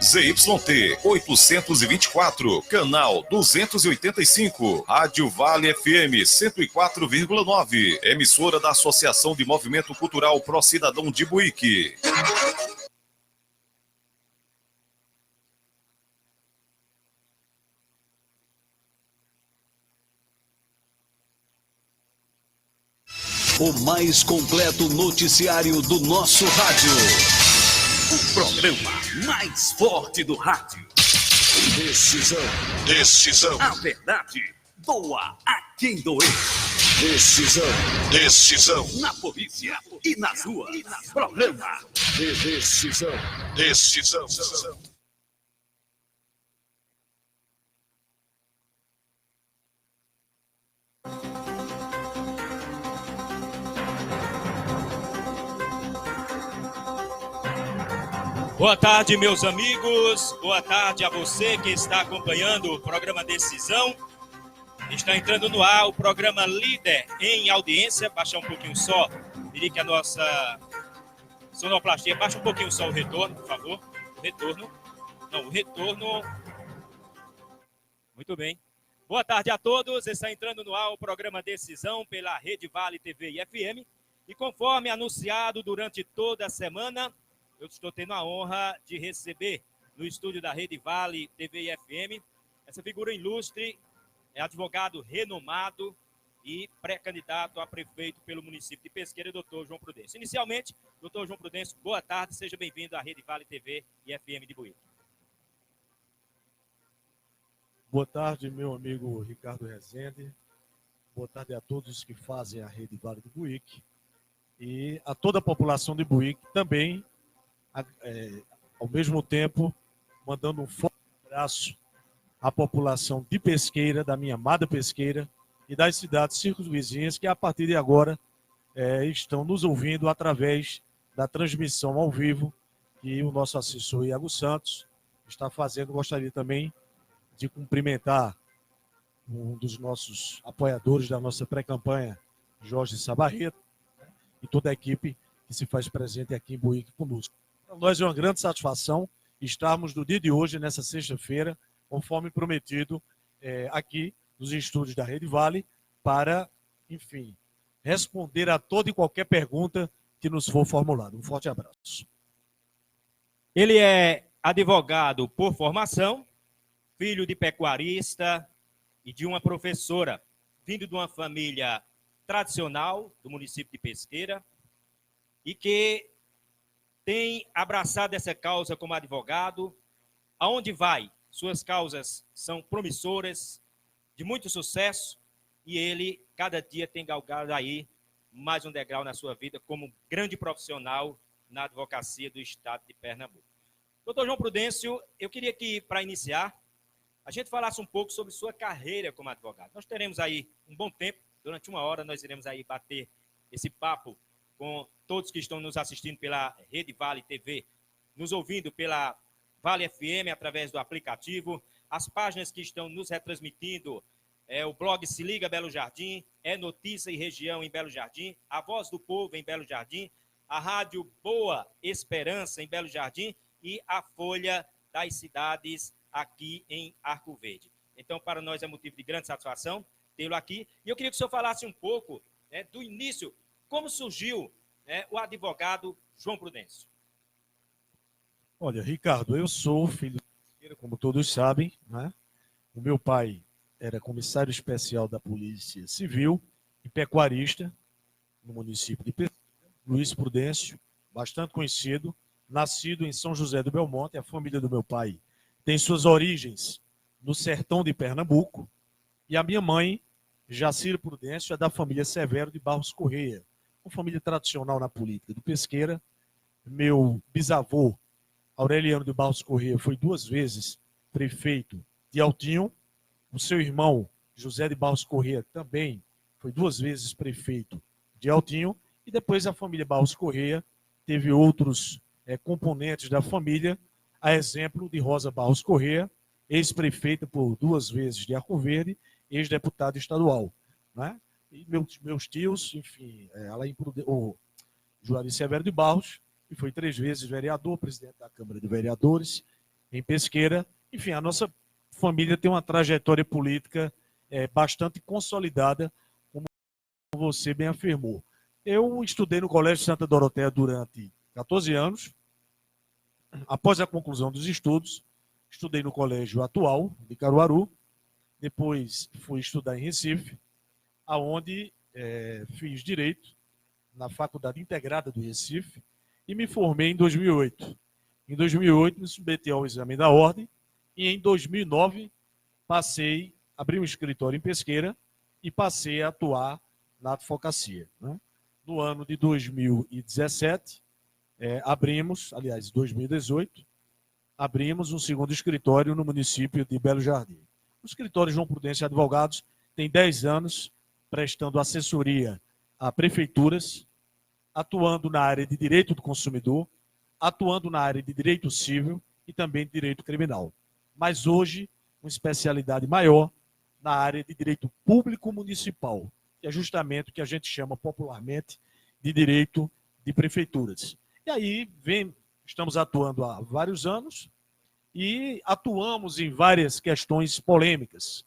ZYT 824, canal 285, Rádio Vale FM 104,9, emissora da Associação de Movimento Cultural Pró Cidadão de Buíque. O mais completo noticiário do nosso rádio. O programa mais forte do rádio. Decisão. Decisão. A verdade doa a quem doer. Decisão. Decisão. Na polícia e nas ruas. Programa. Decisão. Decisão. Boa tarde, meus amigos. Boa tarde a você que está acompanhando o programa Decisão. Está entrando no ar o programa Líder em Audiência. Baixa um pouquinho só. Diria que a nossa sonoplastia. Baixa um pouquinho só o retorno, por favor. O retorno. Não, o retorno. Muito bem. Boa tarde a todos. Está entrando no ar o programa Decisão pela Rede Vale TV e FM. E conforme anunciado durante toda a semana, eu estou tendo a honra de receber no estúdio da Rede Vale TV e FM essa figura ilustre, é advogado renomado e pré-candidato a prefeito pelo município de Pesqueira, doutor João Prudêncio. Inicialmente, doutor João Prudêncio, boa tarde, seja bem-vindo à Rede Vale TV e FM de Buíque. Boa tarde, meu amigo Ricardo Rezende. Boa tarde a todos que fazem a Rede Vale de Buíque e a toda a população de Buíque também. Ao mesmo tempo, mandando um forte abraço à população de Pesqueira, da minha amada Pesqueira, e das cidades circunvizinhas que, a partir de agora, estão nos ouvindo através da transmissão ao vivo que o nosso assessor Iago Santos está fazendo. Gostaria também de cumprimentar um dos nossos apoiadores da nossa pré-campanha, Jorge Sabarreto, e toda a equipe que se faz presente aqui em Buíque conosco. Para nós é uma grande satisfação estarmos no dia de hoje, nessa sexta-feira, conforme prometido, aqui nos estúdios da Rede Vale, para, enfim, responder a toda e qualquer pergunta que nos for formulada. Um forte abraço. Ele é advogado por formação, filho de pecuarista e de uma professora, vindo de uma família tradicional do município de Pesqueira e que tem abraçado essa causa como advogado. Aonde vai, suas causas são promissoras, de muito sucesso, e ele, cada dia, tem galgado aí mais um degrau na sua vida como grande profissional na advocacia do estado de Pernambuco. Doutor João Prudêncio, eu queria que, para iniciar, a gente falasse um pouco sobre sua carreira como advogado. Nós teremos aí um bom tempo, durante uma hora nós iremos aí bater esse papo com todos que estão nos assistindo pela Rede Vale TV, nos ouvindo pela Vale FM através do aplicativo, as páginas que estão nos retransmitindo, o blog Se Liga Belo Jardim, Notícia e Região em Belo Jardim, a Voz do Povo em Belo Jardim, a Rádio Boa Esperança em Belo Jardim e a Folha das Cidades aqui em Arco Verde. Então, para nós é motivo de grande satisfação tê-lo aqui. E eu queria que o senhor falasse um pouco do início, como surgiu o advogado João Prudêncio. Olha, Ricardo, eu sou filho de Pesqueira, como todos sabem, né? O meu pai era comissário especial da Polícia Civil e pecuarista no município de Pesqueira, Luiz Prudêncio, bastante conhecido, nascido em São José do Belmonte. A família do meu pai tem suas origens no sertão de Pernambuco, e a minha mãe, Jacira Prudêncio, é da família Severo de Barros Correia, uma família tradicional na política de Pesqueira. Meu bisavô, Aureliano de Barros Correia, foi 2 vezes prefeito de Altinho. O seu irmão, José de Barros Correia, também foi 2 vezes prefeito de Altinho. E depois a família Barros Correia teve outros componentes da família, a exemplo de Rosa Barros Correia, ex-prefeita por 2 vezes de Arco Verde, ex-deputada estadual, né? E meus tios, enfim, o Juarez Severo de Barros, que foi 3 vezes vereador, presidente da Câmara de Vereadores, em Pesqueira. Enfim, a nossa família tem uma trajetória política bastante consolidada, como você bem afirmou. Eu estudei no Colégio Santa Doroteia durante 14 anos. Após a conclusão dos estudos, estudei no Colégio Atual, de Caruaru. Depois fui estudar em Recife, aonde fiz Direito na Faculdade Integrada do Recife e me formei em 2008. Em 2008, me submeti ao exame da ordem e em 2009 abri um escritório em Pesqueira e passei a atuar na advocacia. Né? No ano de 2017, abrimos, aliás, 2018, abrimos um segundo escritório no município de Belo Jardim. O escritório João Prudêncio Advogados tem 10 anos prestando assessoria a prefeituras, atuando na área de direito do consumidor, atuando na área de direito civil e também de direito criminal. Mas hoje, uma especialidade maior na área de direito público municipal, que é justamente o que a gente chama popularmente de direito de prefeituras. E aí estamos atuando há vários anos e atuamos em várias questões polêmicas,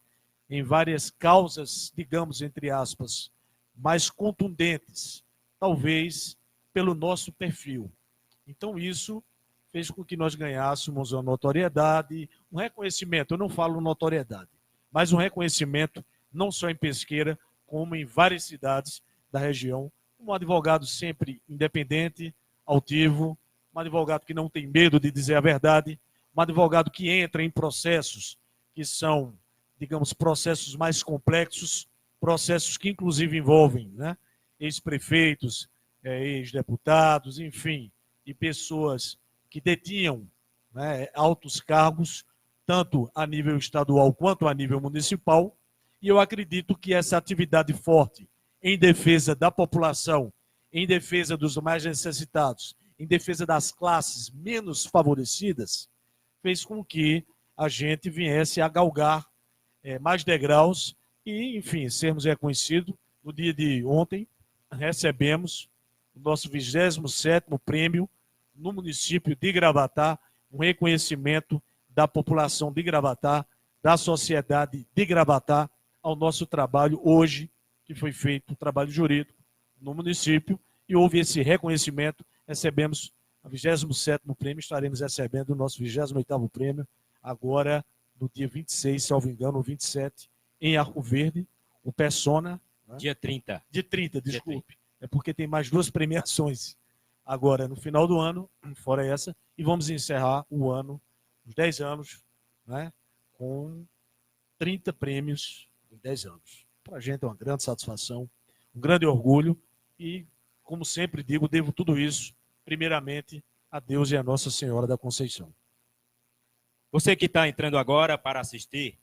em várias causas, digamos, entre aspas, mais contundentes, talvez pelo nosso perfil. Então, isso fez com que nós ganhássemos uma notoriedade, um reconhecimento, eu não falo notoriedade, mas um reconhecimento não só em Pesqueira, como em várias cidades da região, um advogado sempre independente, altivo, um advogado que não tem medo de dizer a verdade, um advogado que entra em processos que são, digamos, processos mais complexos, processos que inclusive envolvem, né, ex-prefeitos, ex-deputados, enfim, e pessoas que detinham, né, altos cargos, tanto a nível estadual quanto a nível municipal, e eu acredito que essa atividade forte em defesa da população, em defesa dos mais necessitados, em defesa das classes menos favorecidas, fez com que a gente viesse a galgar mais degraus e, enfim, sermos reconhecidos. No dia de ontem, recebemos o nosso 27º prêmio no município de Gravatá, um reconhecimento da população de Gravatá, da sociedade de Gravatá, ao nosso trabalho hoje, que foi feito um trabalho jurídico no município, e houve esse reconhecimento, recebemos o 27º prêmio, estaremos recebendo o nosso 28º prêmio, agora no dia 26, salvo engano, ou 27, em Arco Verde, o Persona. Né? Dia 30. Dia 30, desculpe. É porque tem mais 2 premiações agora no final do ano, fora essa, e vamos encerrar o ano, os 10 anos, né, com 30 prêmios em 10 anos. Para a gente é uma grande satisfação, um grande orgulho e, como sempre digo, devo tudo isso, primeiramente, a Deus e a Nossa Senhora da Conceição. Você que está entrando agora para assistir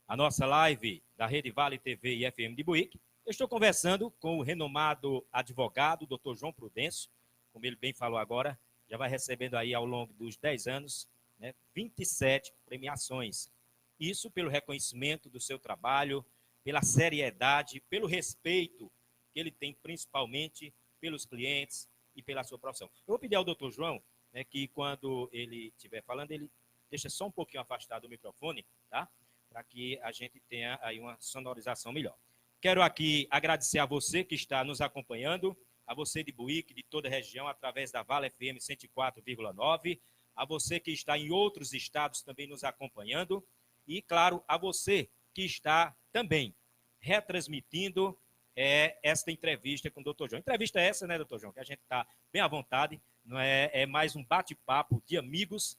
a nossa live da Rede Vale TV e FM de Buíque, eu estou conversando com o renomado advogado, Dr. João Prudêncio, como ele bem falou agora, já vai recebendo aí ao longo dos 10 anos, né, 27 premiações. Isso pelo reconhecimento do seu trabalho, pela seriedade, pelo respeito que ele tem principalmente pelos clientes e pela sua profissão. Eu vou pedir ao doutor João, né, que quando ele estiver falando, ele deixa só um pouquinho afastado do microfone, tá? Para que a gente tenha aí uma sonorização melhor. Quero aqui agradecer a você que está nos acompanhando, a você de Buíque, de toda a região, através da Vale FM 104,9, a você que está em outros estados também nos acompanhando, e, claro, a você que está também retransmitindo esta entrevista com o doutor João. Entrevista essa, né, doutor João, que a gente está bem à vontade, não é mais um bate-papo de amigos,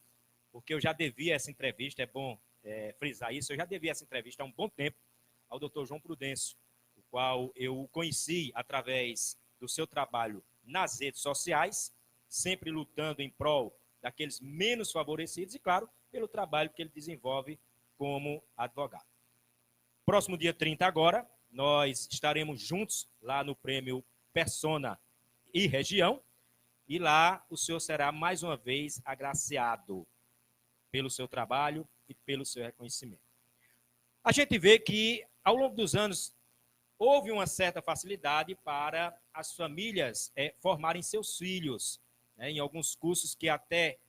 porque eu já devia essa entrevista, é bom frisar isso, eu já devia essa entrevista há um bom tempo ao doutor João Prudêncio, o qual eu conheci através do seu trabalho nas redes sociais, sempre lutando em prol daqueles menos favorecidos e, claro, pelo trabalho que ele desenvolve como advogado. Próximo dia 30 agora, nós estaremos juntos lá no prêmio Persona e Região, e lá o senhor será mais uma vez agraciado pelo seu trabalho e pelo seu reconhecimento. A gente vê que, ao longo dos anos, houve uma certa facilidade para as famílias formarem seus filhos, né, em alguns cursos que até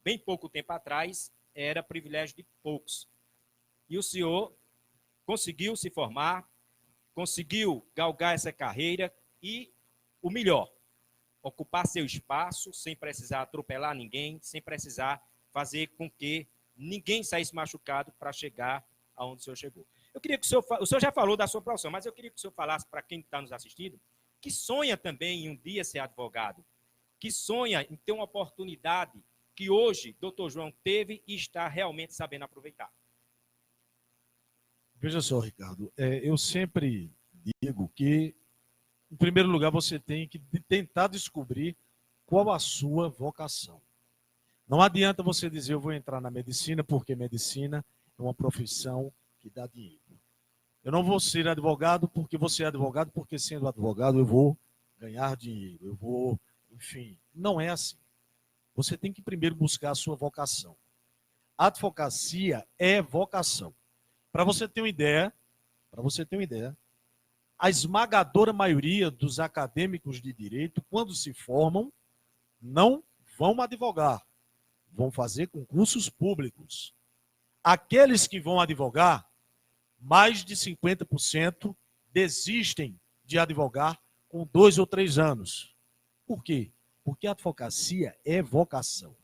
bem pouco tempo atrás, era privilégio de poucos. E o senhor conseguiu se formar, conseguiu galgar essa carreira e, o melhor, ocupar seu espaço sem precisar atropelar ninguém, sem precisar fazer com que ninguém saísse machucado para chegar aonde o senhor chegou. Eu queria que o senhor já falou da sua profissão, mas eu queria que o senhor falasse para quem está nos assistindo, que sonha também em um dia ser advogado, que sonha em ter uma oportunidade que hoje doutor João teve e está realmente sabendo aproveitar. Veja só, Ricardo, eu sempre digo que, em primeiro lugar, você tem que tentar descobrir qual a sua vocação. Não adianta você dizer, eu vou entrar na medicina, porque medicina é uma profissão que dá dinheiro. Eu não vou ser advogado, porque você é advogado, porque sendo advogado eu vou ganhar dinheiro, eu vou, enfim. Não é assim. Você tem que primeiro buscar a sua vocação. A advocacia é vocação. Para você ter uma ideia, a esmagadora maioria dos acadêmicos de direito, quando se formam, não vão advogar, vão fazer concursos públicos. Aqueles que vão advogar, mais de 50% desistem de advogar com 2 ou 3 anos. Por quê? Porque a advocacia é vocação.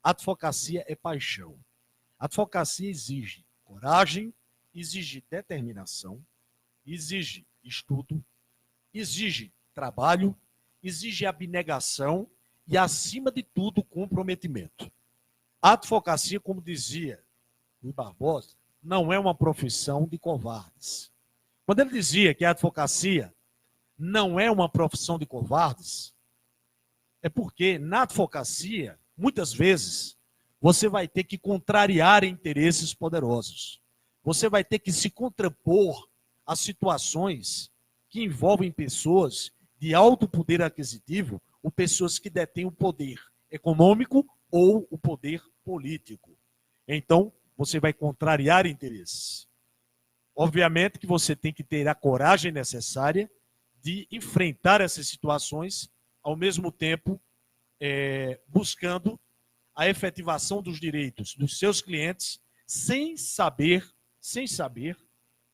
A advocacia é paixão. A advocacia exige coragem, exige determinação, exige estudo, exige trabalho, exige abnegação e, acima de tudo, comprometimento. A advocacia, como dizia Rui Barbosa, não é uma profissão de covardes. Quando ele dizia que a advocacia não é uma profissão de covardes, é porque na advocacia, muitas vezes, você vai ter que contrariar interesses poderosos. Você vai ter que se contrapor a situações que envolvem pessoas de alto poder aquisitivo ou pessoas que detêm o poder econômico ou o poder político. Então, você vai contrariar interesses. Obviamente que você tem que ter a coragem necessária de enfrentar essas situações, ao mesmo tempo buscando a efetivação dos direitos dos seus clientes, sem saber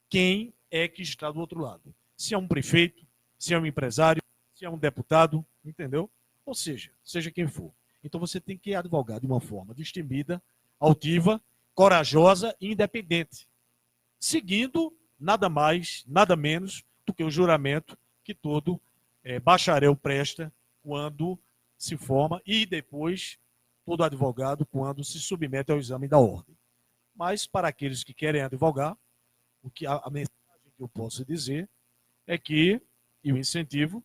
quem é que está do outro lado. Se é um prefeito, se é um empresário, se é um deputado, entendeu? Ou seja quem for. Então você tem que advogar de uma forma destemida, altiva, corajosa e independente, seguindo nada mais, nada menos do que o juramento que todo bacharel presta quando se forma e depois todo advogado quando se submete ao exame da ordem. Mas para aqueles que querem advogar, a mensagem que eu posso dizer é que, e o incentivo,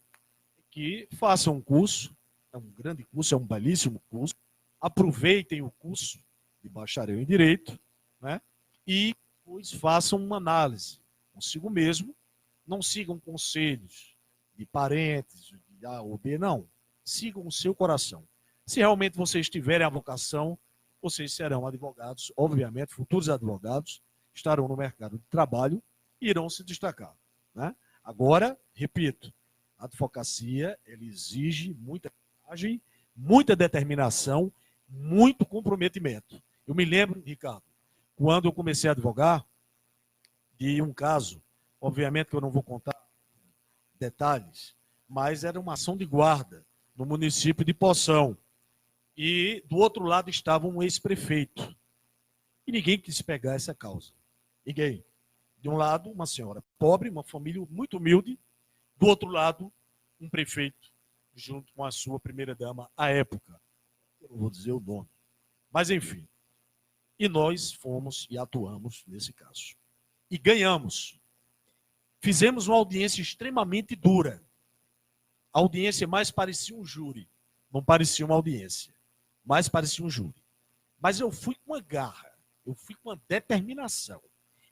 é que façam um curso, é um grande curso, é um belíssimo curso, aproveitem o curso de bacharel em Direito, né? E depois façam uma análise consigo mesmo, não sigam conselhos de parentes, de A ou B, não. Sigam o seu coração. Se realmente vocês tiverem a vocação, vocês serão advogados, obviamente, futuros advogados, estarão no mercado de trabalho e irão se destacar, né? Agora, repito, a advocacia ela exige muita coragem, muita determinação, muito comprometimento. Eu me lembro, Ricardo, quando eu comecei a advogar, de um caso, obviamente que eu não vou contar detalhes, mas era uma ação de guarda no município de Poção. E do outro lado estava um ex-prefeito. E ninguém quis pegar essa causa. Ninguém. De um lado, uma senhora pobre, uma família muito humilde. Do outro lado, um prefeito, junto com a sua primeira-dama à época. Eu não vou dizer o nome. Mas, enfim. E nós fomos e atuamos nesse caso. E ganhamos. Fizemos uma audiência extremamente dura. A audiência mais parecia um júri. Não parecia uma audiência. Mais parecia um júri. Mas eu fui com uma garra. Eu fui com uma determinação.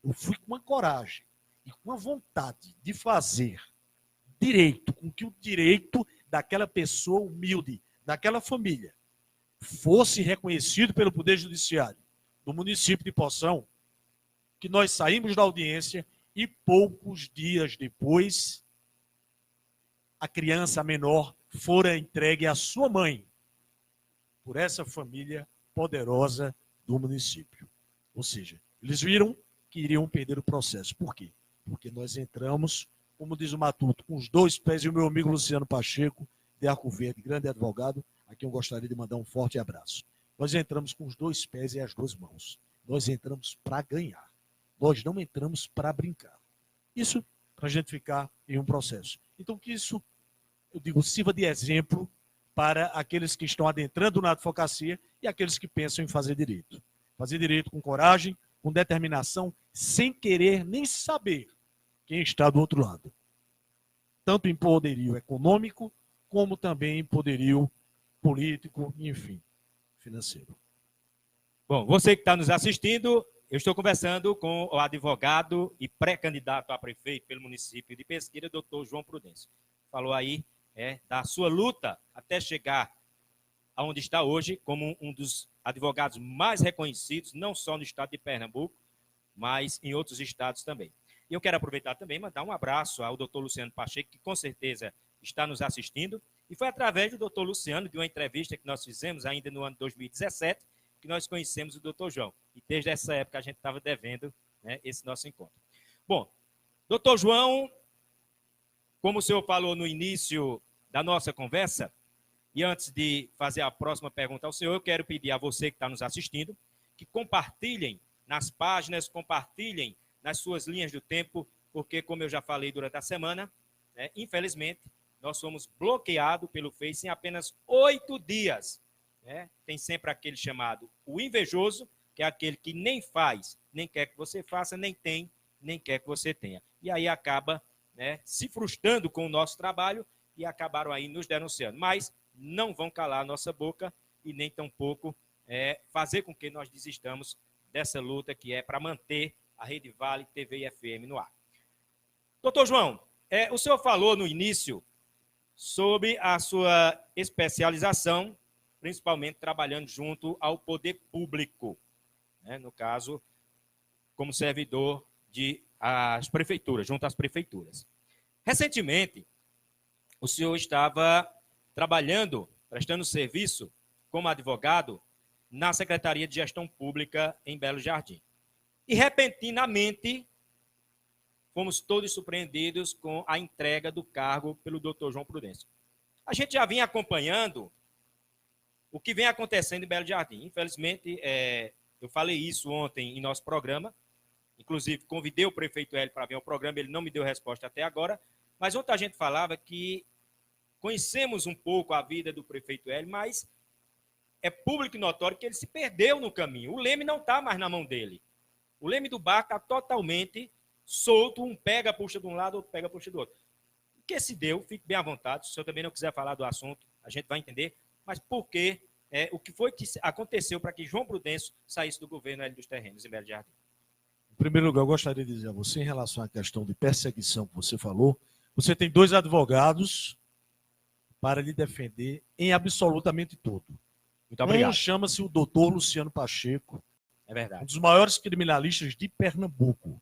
Eu fui com uma coragem. E com uma vontade de fazer direito, com que o direito daquela pessoa humilde, daquela família, fosse reconhecido pelo Poder Judiciário do município de Poção, que nós saímos da audiência e poucos dias depois, a criança menor fora entregue à sua mãe por essa família poderosa do município. Ou seja, eles viram que iriam perder o processo. Por quê? Porque nós entramos, como diz o Matuto, com os dois pés, e o meu amigo Luciano Pacheco, de Arco Verde, grande advogado, a quem eu gostaria de mandar um forte abraço. Nós entramos com os dois pés e as duas mãos. Nós entramos para ganhar. Nós não entramos para brincar. Isso para a gente ficar em um processo. Então, que isso, eu digo, sirva de exemplo para aqueles que estão adentrando na advocacia e aqueles que pensam em fazer direito. Fazer direito com coragem, com determinação, sem querer nem saber quem está do outro lado. Tanto em poderio econômico, como também em poderio político, enfim, financeiro. Bom, você que está nos assistindo, eu estou conversando com o advogado e pré-candidato a prefeito pelo município de Pesqueira, doutor João Prudêncio. Falou aí da sua luta até chegar aonde está hoje, como um dos advogados mais reconhecidos, não só no estado de Pernambuco, mas em outros estados também. E eu quero aproveitar também e mandar um abraço ao doutor Luciano Pacheco, que com certeza está nos assistindo, e foi através do doutor Luciano, de uma entrevista que nós fizemos ainda no ano 2017, que nós conhecemos o doutor João. E desde essa época a gente estava devendo, né, esse nosso encontro. Bom, doutor João, como o senhor falou no início da nossa conversa, e antes de fazer a próxima pergunta ao senhor, eu quero pedir a você que está nos assistindo que compartilhem nas páginas, compartilhem nas suas linhas do tempo, porque, como eu já falei durante a semana, né, infelizmente, nós fomos bloqueados pelo Face em apenas 8 dias. Né? Tem sempre aquele chamado o invejoso, que é aquele que nem faz, nem quer que você faça, nem tem, nem quer que você tenha. E aí acaba, né, se frustrando com o nosso trabalho e acabaram aí nos denunciando. Mas não vão calar a nossa boca e nem tampouco fazer com que nós desistamos dessa luta que é para manter a Rede Vale TV e FM no ar. Doutor João, o senhor falou no início sobre a sua especialização, principalmente trabalhando junto ao poder público, né? No caso, como servidor das prefeituras, junto às prefeituras. Recentemente, o senhor estava trabalhando, prestando serviço como advogado na Secretaria de Gestão Pública em Belo Jardim. E, repentinamente, fomos todos surpreendidos com a entrega do cargo pelo doutor João Prudêncio. A gente já vinha acompanhando o que vem acontecendo em Belo Jardim. Infelizmente, eu falei isso ontem em nosso programa, inclusive convidei o prefeito Hélio para vir ao programa, ele não me deu resposta até agora, mas ontem a gente falava que conhecemos um pouco a vida do prefeito Hélio, mas é público e notório que ele se perdeu no caminho. O leme não está mais na mão dele. O leme do barco está totalmente solto, um pega, puxa de um lado, outro pega, puxa do outro. O que se deu, fique bem à vontade, se o senhor também não quiser falar do assunto, a gente vai entender, mas por que, o que foi que aconteceu para que João Prudêncio saísse do governo Hélio dos Terrenos em Belo Jardim? Em primeiro lugar, eu gostaria de dizer a você, em relação à questão de perseguição que você falou, você tem 2 advogados para lhe defender em absolutamente tudo. Muito obrigado. Um chama-se o doutor Luciano Pacheco, É verdade. um dos maiores criminalistas de Pernambuco.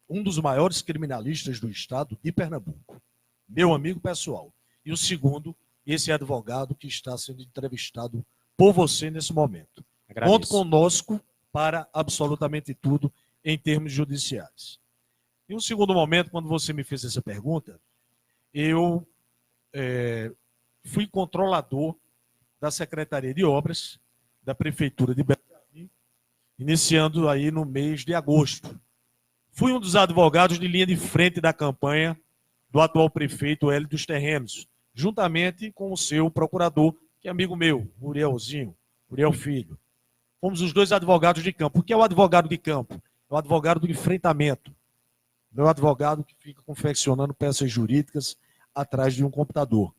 Um dos maiores criminalistas do estado de Pernambuco. Meu amigo pessoal. E o segundo, esse advogado que está sendo entrevistado por você nesse momento. Agradeço. Conte conosco para absolutamente tudo em termos judiciais. Em um segundo momento, quando você me fez essa pergunta, eu fui controlador da Secretaria de Obras da Prefeitura de Belo Jardim, iniciando aí no mês de agosto. Fui um dos advogados de linha de frente da campanha do atual prefeito Hélio dos Terrenos, juntamente com o seu procurador, que é amigo meu, Urielzinho, Uriel Filho. Fomos os 2 advogados de campo. O que é o advogado de campo? É o advogado do enfrentamento. Não é o advogado que fica confeccionando peças jurídicas atrás de um computador.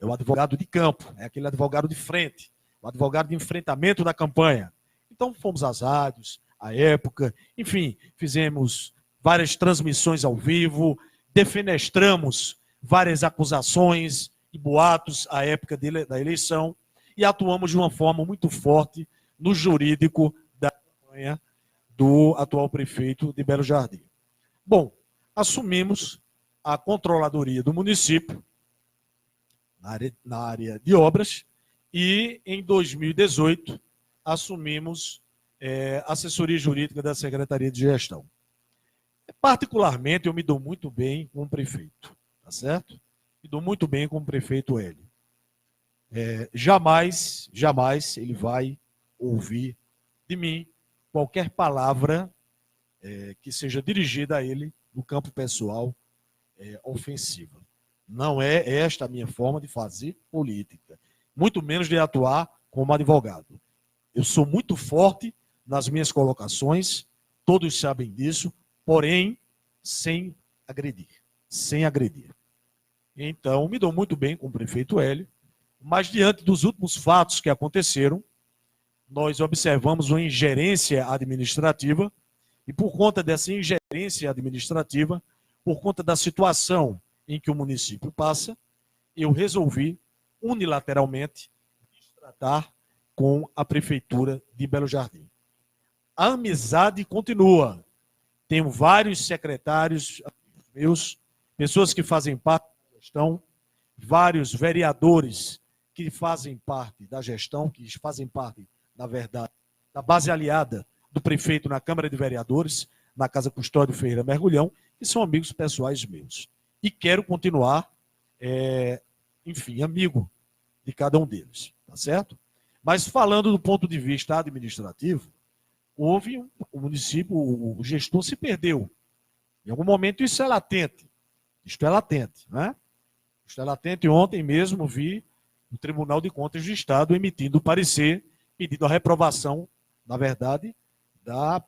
É o advogado de campo, é aquele advogado de frente, o advogado de enfrentamento da campanha. Então, fomos às rádios, à época, enfim, fizemos várias transmissões ao vivo, defenestramos várias acusações e boatos à época da eleição e atuamos de uma forma muito forte no jurídico da campanha do atual prefeito de Belo Jardim. Bom, assumimos a controladoria do município na área de obras e em 2018 assumimos assessoria jurídica da Secretaria de Gestão. Particularmente, eu me dou muito bem com o prefeito, tá certo? Me dou muito bem com o prefeito Hélio. Jamais ele vai ouvir de mim qualquer palavra que seja dirigida a ele no campo pessoal ofensiva. Não é esta a minha forma de fazer política, muito menos de atuar como advogado. Eu sou muito forte nas minhas colocações, todos sabem disso, porém, sem agredir. Então, me dou muito bem com o prefeito Hélio, mas diante dos últimos fatos que aconteceram, nós observamos uma ingerência administrativa, e por conta dessa ingerência administrativa, por conta da situação em que o município passa, eu resolvi unilateralmente tratar com a prefeitura de Belo Jardim. A amizade continua. Tenho vários secretários meus, pessoas que fazem parte da gestão, vários vereadores que fazem parte da gestão, que fazem parte, na verdade, da base aliada do prefeito na Câmara de Vereadores, na Casa Custódio Ferreira Mergulhão, que são amigos pessoais meus. E quero continuar, amigo de cada um deles, tá certo? Mas falando do ponto de vista administrativo, o município, o gestor se perdeu. Em algum momento isso é latente. Isto é latente, né? Isto é latente. Ontem mesmo vi o Tribunal de Contas do Estado emitindo o parecer, pedindo a reprovação, na verdade, da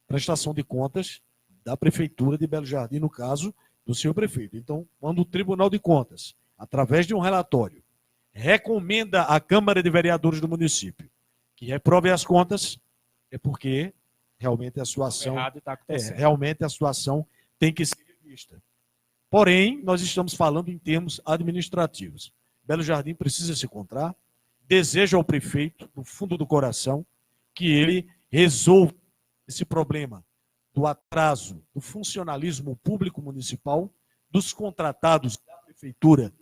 prestação de contas da Prefeitura de Belo Jardim, no caso do senhor prefeito. Então, quando o Tribunal de Contas, através de um relatório, recomenda à Câmara de Vereadores do município que reprove as contas, é porque realmente a situação realmente a situação tem que ser revista. Porém, nós estamos falando em termos administrativos. Belo Jardim precisa se encontrar, deseja ao prefeito, do fundo do coração, que ele resolva esse problema do atraso do funcionalismo público municipal, dos contratados da prefeitura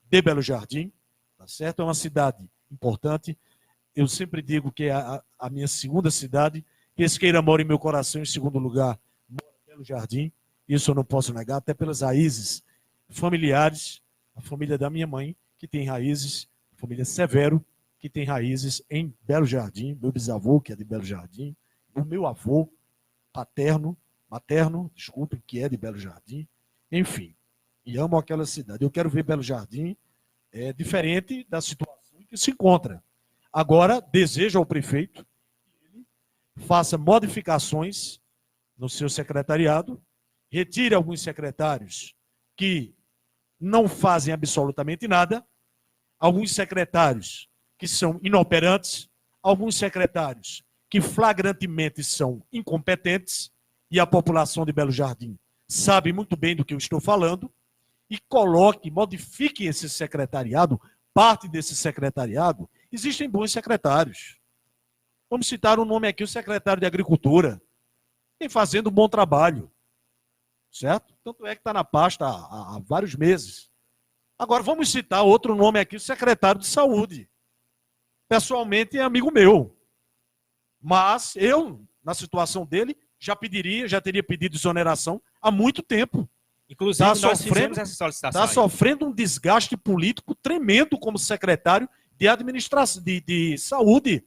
de Belo Jardim, tá certo? É uma cidade importante. Eu sempre digo que é a minha segunda cidade. Pesqueira mora em meu coração, em segundo lugar, mora em Belo Jardim. Isso eu não posso negar, até pelas raízes familiares. A família da minha mãe, que tem raízes, a família Severo, que tem raízes em Belo Jardim, meu bisavô, que é de Belo Jardim, o meu avô materno, que é de Belo Jardim, enfim, e amo aquela cidade. Eu quero ver Belo Jardim diferente da situação em que se encontra. Agora, desejo ao prefeito que ele faça modificações no seu secretariado, retire alguns secretários que não fazem absolutamente nada, alguns secretários que são inoperantes, alguns secretários que flagrantemente são incompetentes, e a população de Belo Jardim sabe muito bem do que eu estou falando, e modifique esse secretariado, parte desse secretariado. Existem bons secretários. Vamos citar um nome aqui, o secretário de Agricultura, vem fazendo um bom trabalho, certo? Tanto é que está na pasta há vários meses. Agora, vamos citar outro nome aqui, o secretário de Saúde. Pessoalmente é amigo meu. Mas eu, na situação dele, já teria pedido exoneração há muito tempo. Inclusive, nós fizemos essa solicitação. Está sofrendo um desgaste político tremendo como secretário de administração de saúde,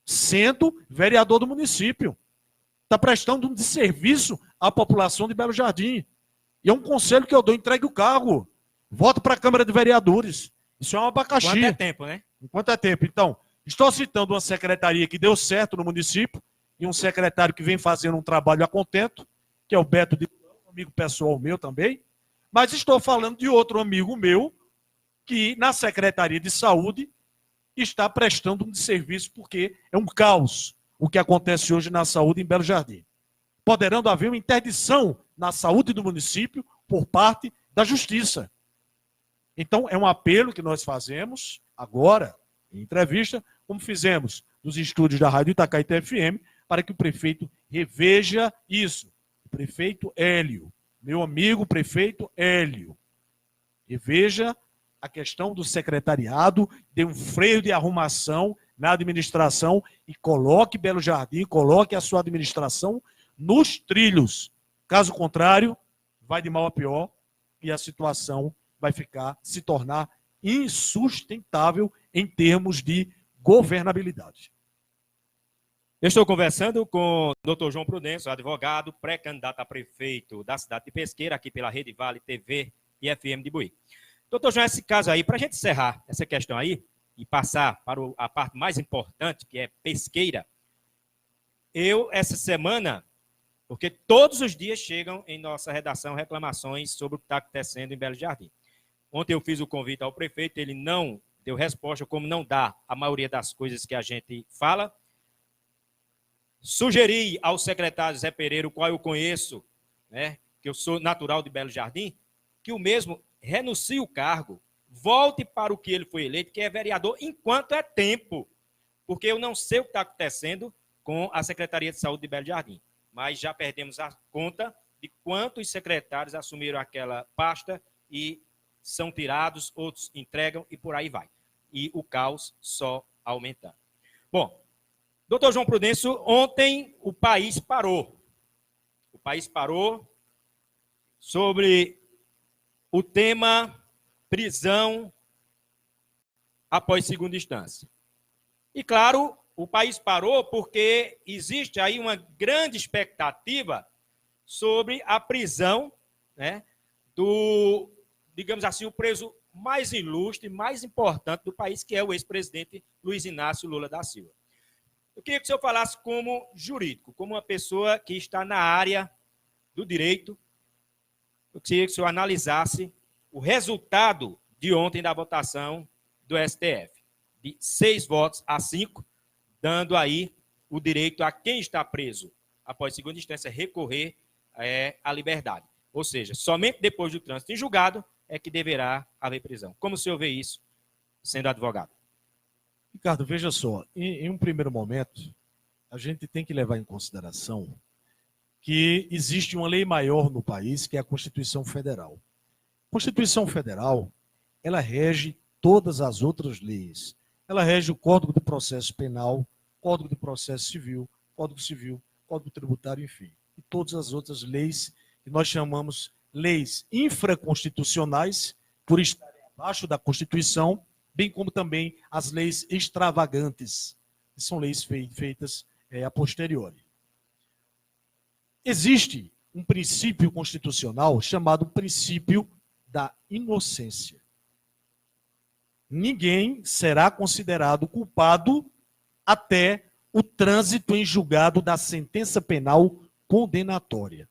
sendo vereador do município. Está prestando um desserviço à população de Belo Jardim. E é um conselho que eu dou: entregue o cargo. Voto para a Câmara de Vereadores. Isso é um abacaxi. Enquanto é tempo, né? Enquanto é tempo. Então, estou citando uma secretaria que deu certo no município e um secretário que vem fazendo um trabalho a contento, que é o Beto de um amigo pessoal meu também. Mas estou falando de outro amigo meu que, na Secretaria de Saúde, está prestando um desserviço, porque é um caos o que acontece hoje na saúde em Belo Jardim. Poderando haver uma interdição na saúde do município por parte da Justiça. Então, é um apelo que nós fazemos agora, em entrevista, como fizemos nos estúdios da Rádio Itacaité FM, para que o prefeito reveja isso. O prefeito Hélio, meu amigo prefeito Hélio, reveja a questão do secretariado, dê um freio de arrumação na administração e coloque Belo Jardim, coloque a sua administração nos trilhos. Caso contrário, vai de mal a pior e a situação vai se tornar insustentável em termos de governabilidade. Eu estou conversando com o Dr. João Prudêncio, advogado, pré-candidato a prefeito da cidade de Pesqueira, aqui pela Rede Vale TV e FM de Buí. Doutor João, esse caso aí, para a gente encerrar essa questão aí e passar para a parte mais importante, que é Pesqueira, essa semana, porque todos os dias chegam em nossa redação reclamações sobre o que está acontecendo em Belo Jardim. Ontem eu fiz o convite ao prefeito, ele não deu resposta, como não dá a maioria das coisas que a gente fala. Sugeri ao secretário Zé Pereira, o qual eu conheço, né, que eu sou natural de Belo Jardim, que o mesmo renuncie o cargo, volte para o que ele foi eleito, que é vereador, enquanto é tempo, porque eu não sei o que está acontecendo com a Secretaria de Saúde de Belo Jardim, mas já perdemos a conta de quantos secretários assumiram aquela pasta e são tirados, outros entregam e por aí vai. E o caos só aumentando. Bom, doutor João Prudêncio, ontem o país parou. O país parou sobre o tema prisão após segunda instância. E, claro, o país parou porque existe aí uma grande expectativa sobre a prisão, né, do, digamos assim, o preso mais ilustre, mais importante do país, que é o ex-presidente Luiz Inácio Lula da Silva. Eu queria que o senhor falasse como jurídico, como uma pessoa que está na área do direito. Eu queria que o senhor analisasse o resultado de ontem da votação do STF, de 6 votos a 5, dando aí o direito a quem está preso após segunda instância recorrer à liberdade. Ou seja, somente depois do trânsito em julgado é que deverá haver prisão. Como o senhor vê isso, sendo advogado? Ricardo, veja só, em um primeiro momento, a gente tem que levar em consideração que existe uma lei maior no país, que é a Constituição Federal. A Constituição Federal, ela rege todas as outras leis. Ela rege o Código de Processo Penal, Código de Processo Civil, Código Tributário, enfim. E todas as outras leis que nós chamamos leis infraconstitucionais, por estarem abaixo da Constituição, bem como também as leis extravagantes, que são leis feitas a posteriori. Existe um princípio constitucional chamado princípio da inocência. Ninguém será considerado culpado até o trânsito em julgado da sentença penal condenatória.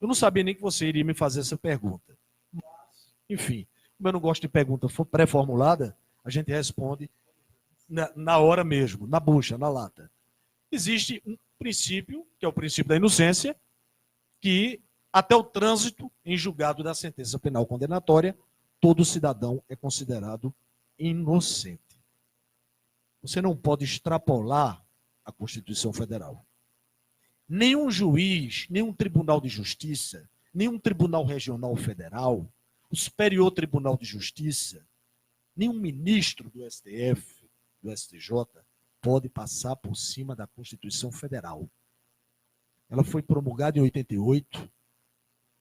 Eu não sabia nem que você iria me fazer essa pergunta. Mas, enfim, como eu não gosto de pergunta pré-formulada, a gente responde na hora mesmo, na bucha, na lata. Existe um princípio, que é o princípio da inocência, que até o trânsito em julgado da sentença penal condenatória, todo cidadão é considerado inocente. Você não pode extrapolar a Constituição Federal. Nenhum juiz, nenhum tribunal de justiça, nenhum tribunal regional federal, o Superior Tribunal de Justiça, nenhum ministro do STF, do STJ, pode passar por cima da Constituição Federal. Ela foi promulgada em 88,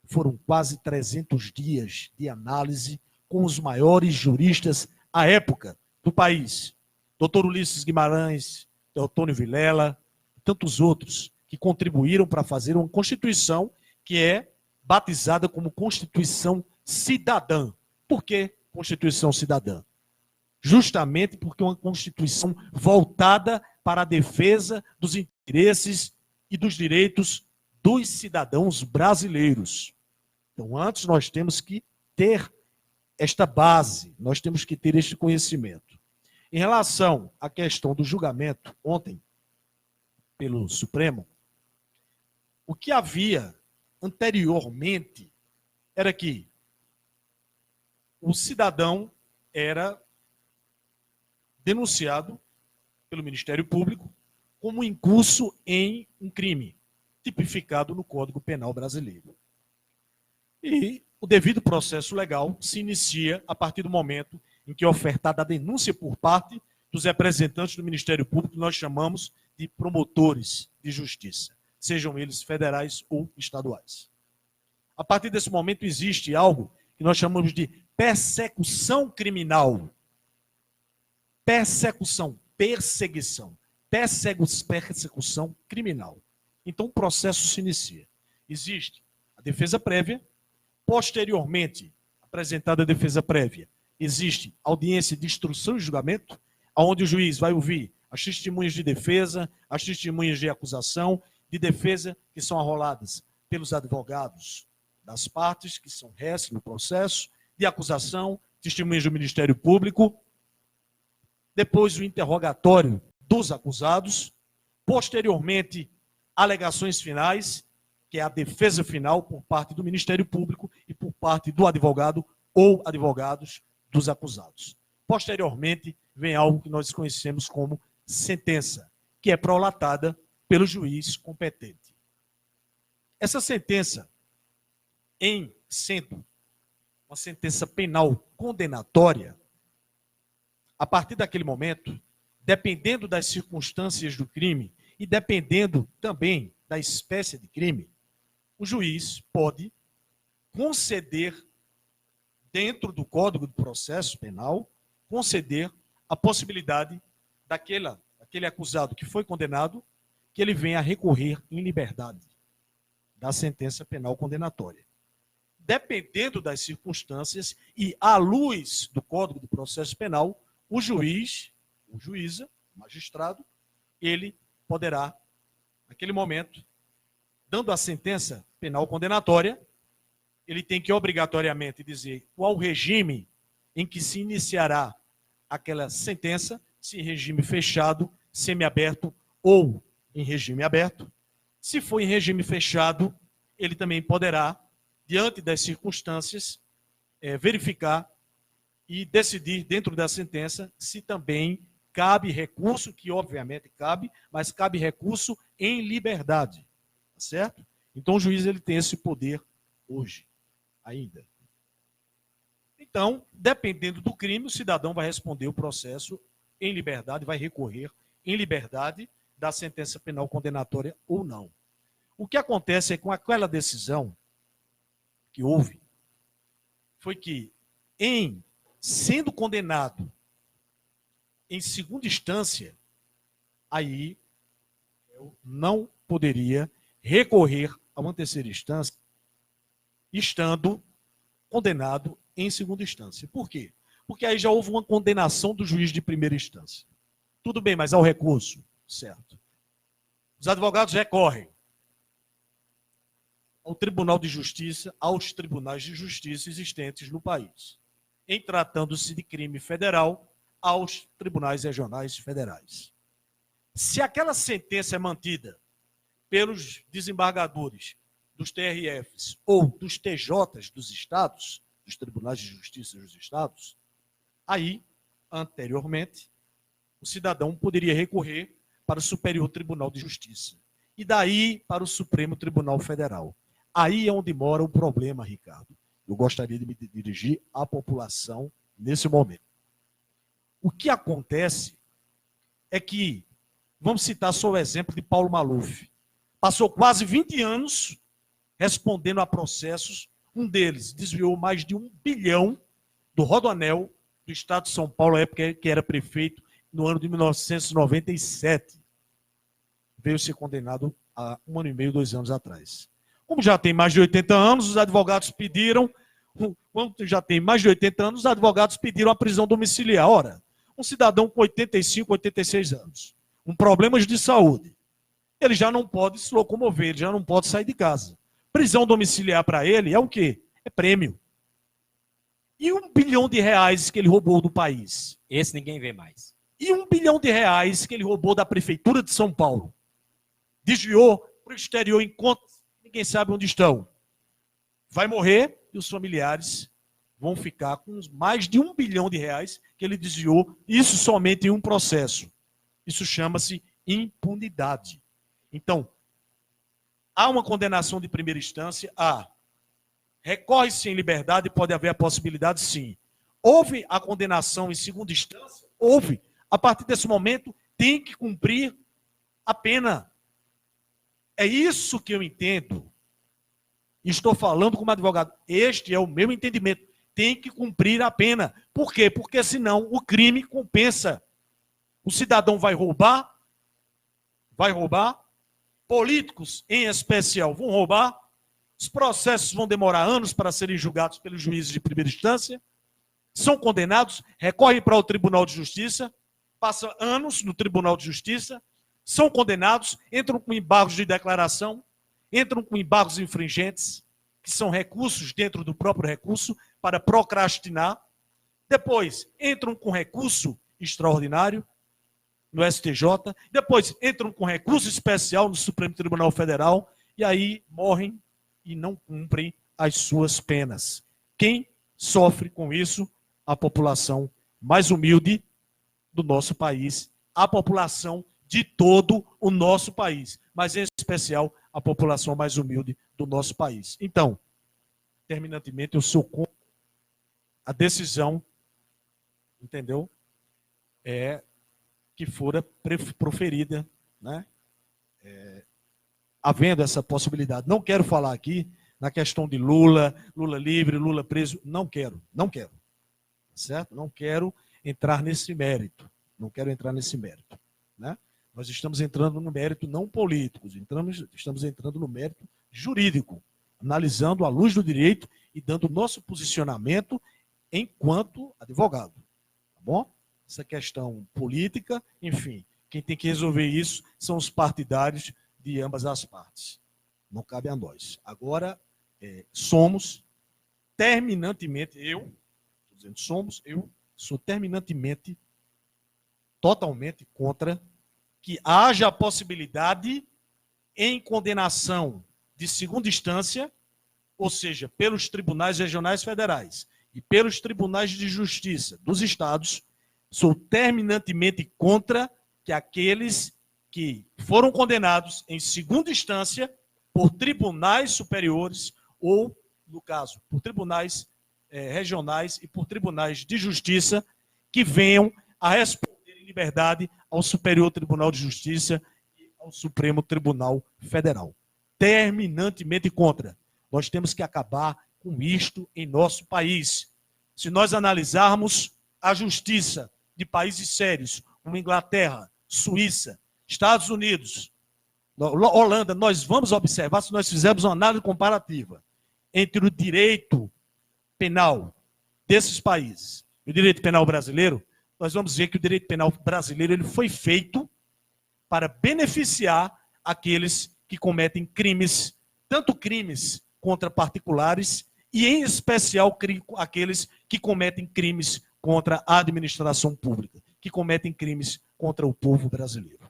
foram quase 300 dias de análise com os maiores juristas à época do país. Dr. Ulisses Guimarães, Teotônio Vilela, e tantos outros que contribuíram para fazer uma Constituição que é batizada como Constituição Cidadã. Por que Constituição Cidadã? Justamente porque é uma Constituição voltada para a defesa dos interesses e dos direitos dos cidadãos brasileiros. Então, antes nós temos que ter esta base, nós temos que ter este conhecimento. Em relação à questão do julgamento, ontem, pelo Supremo, o que havia anteriormente era que o cidadão era denunciado pelo Ministério Público como incurso em um crime, tipificado no Código Penal brasileiro. E o devido processo legal se inicia a partir do momento em que é ofertada a denúncia por parte dos representantes do Ministério Público, que nós chamamos de promotores de justiça, sejam eles federais ou estaduais. A partir desse momento existe algo que nós chamamos de persecução criminal. Persecução criminal. Então o processo se inicia. Existe a defesa prévia, posteriormente apresentada a defesa prévia, existe audiência de instrução e julgamento, onde o juiz vai ouvir as testemunhas de defesa, as testemunhas de acusação, de defesa, que são arroladas pelos advogados das partes, que são réis no processo, de acusação, testemunhas do Ministério Público, depois o interrogatório dos acusados, posteriormente, alegações finais, que é a defesa final por parte do Ministério Público e por parte do advogado ou advogados dos acusados. Posteriormente, vem algo que nós conhecemos como sentença, que é prolatada pelo juiz competente. Essa sentença, em sendo uma sentença penal condenatória, a partir daquele momento, dependendo das circunstâncias do crime e dependendo também da espécie de crime, o juiz pode conceder, dentro do Código de Processo Penal, conceder a possibilidade daquele acusado que foi condenado, que ele venha a recorrer em liberdade da sentença penal condenatória. Dependendo das circunstâncias e à luz do Código de Processo Penal, o juiz, o juíza, o magistrado, ele poderá, naquele momento, dando a sentença penal condenatória, ele tem que obrigatoriamente dizer qual regime em que se iniciará aquela sentença, se em regime fechado, semiaberto ou em regime aberto. Se for em regime fechado, ele também poderá, diante das circunstâncias, verificar e decidir dentro da sentença se também cabe recurso, que obviamente cabe, mas cabe recurso em liberdade, tá certo? Então o juiz ele tem esse poder hoje, ainda. Então, dependendo do crime, o cidadão vai responder o processo em liberdade, vai recorrer em liberdade da sentença penal condenatória ou não. O que acontece é que com aquela decisão que houve, foi que, sendo condenado em segunda instância, aí eu não poderia recorrer a uma terceira instância, estando condenado em segunda instância. Por quê? Porque aí já houve uma condenação do juiz de primeira instância. Tudo bem, mas há o recurso, certo? Os advogados recorrem ao Tribunal de Justiça, aos tribunais de justiça existentes no país, em tratando-se de crime federal, aos tribunais regionais federais. Se aquela sentença é mantida pelos desembargadores dos TRFs ou dos TJs dos estados, dos tribunais de justiça dos estados, aí, anteriormente, o cidadão poderia recorrer para o Superior Tribunal de Justiça e daí para o Supremo Tribunal Federal. Aí é onde mora o problema, Ricardo. Eu gostaria de me dirigir à população nesse momento. O que acontece é que, vamos citar só o exemplo de Paulo Maluf. Passou quase 20 anos respondendo a processos. Um deles desviou mais de 1 bilhão do Rodoanel do estado de São Paulo, à época que era prefeito, no ano de 1997. Veio ser condenado há 1 ano e meio, 2 anos atrás. Como já tem mais de 80 anos, os advogados pediram, a prisão domiciliar. Ora, um cidadão com 85, 86 anos, com problemas de saúde, ele já não pode se locomover, ele já não pode sair de casa. Prisão domiciliar para ele é o quê? É prêmio. E R$1 bilhão que ele roubou do país? Esse ninguém vê mais. E R$1 bilhão que ele roubou da Prefeitura de São Paulo? Desviou para o exterior em contas, ninguém sabe onde estão. Vai morrer e os familiares vão ficar com mais de R$1 bilhão que ele desviou, isso somente em um processo. Isso chama-se impunidade. Então, há uma condenação de primeira instância, recorre-se em liberdade, pode haver a possibilidade, sim. Houve a condenação em segunda instância? Houve. A partir desse momento, tem que cumprir a pena. É isso que eu entendo. Estou falando como advogado. Este é o meu entendimento. Tem que cumprir a pena. Por quê? Porque senão o crime compensa. O cidadão vai roubar, políticos em especial vão roubar, os processos vão demorar anos para serem julgados pelos juízes de primeira instância, são condenados, recorrem para o Tribunal de Justiça, passam anos no Tribunal de Justiça, são condenados, entram com embargos de declaração, entram com embargos infringentes, que são recursos dentro do próprio recurso, para procrastinar. Depois, entram com recurso extraordinário no STJ, depois entram com recurso especial no Supremo Tribunal Federal, e aí morrem e não cumprem as suas penas. Quem sofre com isso? A população mais humilde do nosso país, a população de todo o nosso país, mas em especial a população mais humilde do nosso país. Então, terminantemente, eu sou contra a decisão, entendeu? Que fora proferida, né? Havendo essa possibilidade. Não quero falar aqui na questão de Lula, Lula livre, Lula preso, não quero, certo? Não quero entrar nesse mérito, né? Nós estamos entrando no mérito não político, estamos entrando no mérito jurídico, analisando à luz do direito e dando nosso posicionamento enquanto advogado, tá bom? Essa questão política, enfim, quem tem que resolver isso são os partidários de ambas as partes. Não cabe a nós. Agora, somos terminantemente, eu sou terminantemente, totalmente contra que haja a possibilidade em condenação de segunda instância, ou seja, pelos tribunais regionais federais e pelos tribunais de justiça dos estados. Sou terminantemente contra que aqueles que foram condenados em segunda instância por tribunais superiores ou, no caso, por tribunais regionais e por tribunais de justiça, que venham a responder em liberdade ao Superior Tribunal de Justiça e ao Supremo Tribunal Federal. Terminantemente contra. Nós temos que acabar com isto em nosso país. Se nós analisarmos a justiça de países sérios, como Inglaterra, Suíça, Estados Unidos, Holanda, nós vamos observar, se nós fizermos uma análise comparativa entre o direito penal desses países e o direito penal brasileiro, nós vamos ver que o direito penal brasileiro ele foi feito para beneficiar aqueles que cometem crimes, tanto crimes contra particulares e, em especial, aqueles que cometem crimes contra a administração pública, que cometem crimes contra o povo brasileiro.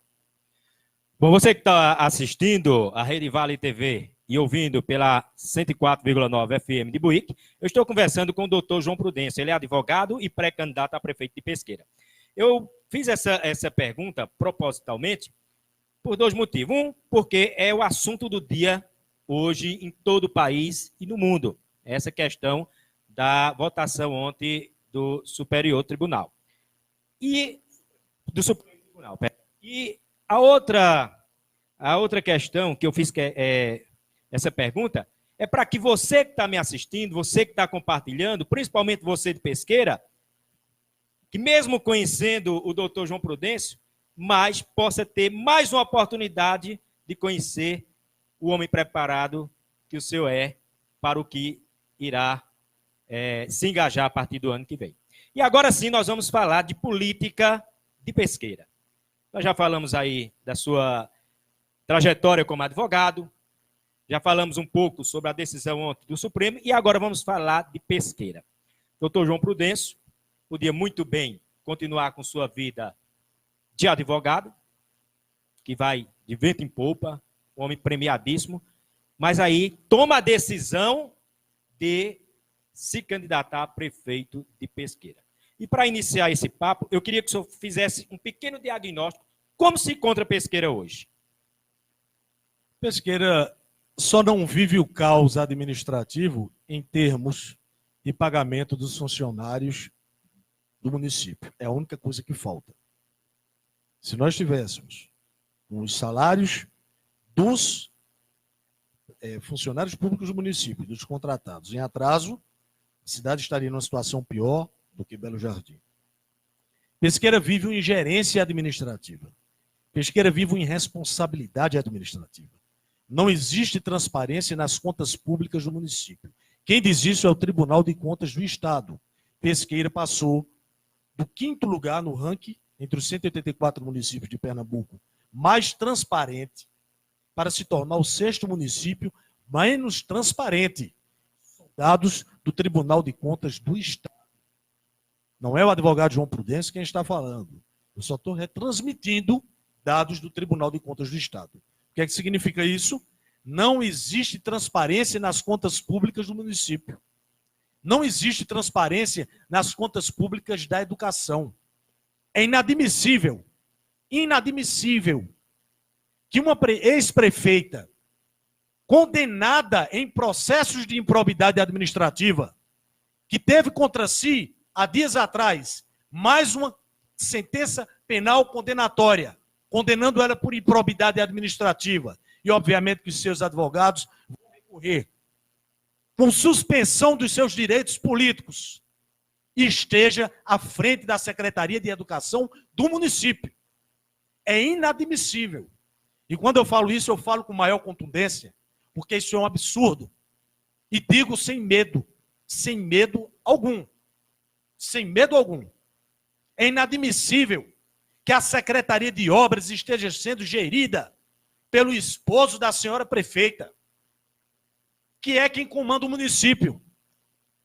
Bom, você que está assistindo a Rede Vale TV e ouvindo pela 104,9 FM de Buíque, eu estou conversando com o doutor João Prudêncio. Ele é advogado e pré-candidato a prefeito de Pesqueira. Eu fiz essa pergunta propositalmente por dois motivos. Um, porque é o assunto do dia hoje em todo o país e no mundo. Essa questão da votação ontem do Superior Tribunal. E do Supremo Tribunal. E a outra questão que eu fiz essa pergunta é para que você que está me assistindo, você que está compartilhando, principalmente você de Pesqueira, que mesmo conhecendo o doutor João Prudêncio, mas possa ter mais uma oportunidade de conhecer o homem preparado que o senhor é para o que irá se engajar a partir do ano que vem. E agora sim nós vamos falar de política de Pesqueira. Nós já falamos aí da sua trajetória como advogado, já falamos um pouco sobre a decisão ontem do Supremo e agora vamos falar de Pesqueira. Doutor João Prudêncio podia muito bem continuar com sua vida de advogado, que vai de vento em popa, um homem premiadíssimo, mas aí toma a decisão de se candidatar a prefeito de Pesqueira. E para iniciar esse papo, eu queria que o senhor fizesse um pequeno diagnóstico. Como se encontra Pesqueira hoje? Pesqueira só não vive o caos administrativo em termos de pagamento dos funcionários do município. É a única coisa que falta. Se nós tivéssemos os salários dos funcionários públicos do município, dos contratados, em atraso, a cidade estaria numa situação pior do que Belo Jardim. Pesqueira vive uma ingerência administrativa. Pesqueira vive uma irresponsabilidade administrativa. Não existe transparência nas contas públicas do município. Quem diz isso é o Tribunal de Contas do Estado. Pesqueira passou do 5º lugar no ranking entre os 184 municípios de Pernambuco mais transparente para se tornar o 6º município menos transparente. Dados do Tribunal de Contas do Estado. Não é o advogado João Prudêncio quem está falando. Eu só estou retransmitindo dados do Tribunal de Contas do Estado. O que é que significa isso? Não existe transparência nas contas públicas do município. Não existe transparência nas contas públicas da educação. É inadmissível que uma ex-prefeita condenada em processos de improbidade administrativa, que teve contra si, há dias atrás, mais uma sentença penal condenatória, condenando ela por improbidade administrativa. E, obviamente, que os seus advogados vão recorrer com suspensão dos seus direitos políticos e esteja à frente da Secretaria de Educação do município. É inadmissível. E quando eu falo isso, eu falo com maior contundência, porque isso é um absurdo. E digo sem medo algum. Sem medo algum. É inadmissível que a Secretaria de Obras esteja sendo gerida pelo esposo da senhora prefeita, que é quem comanda o município.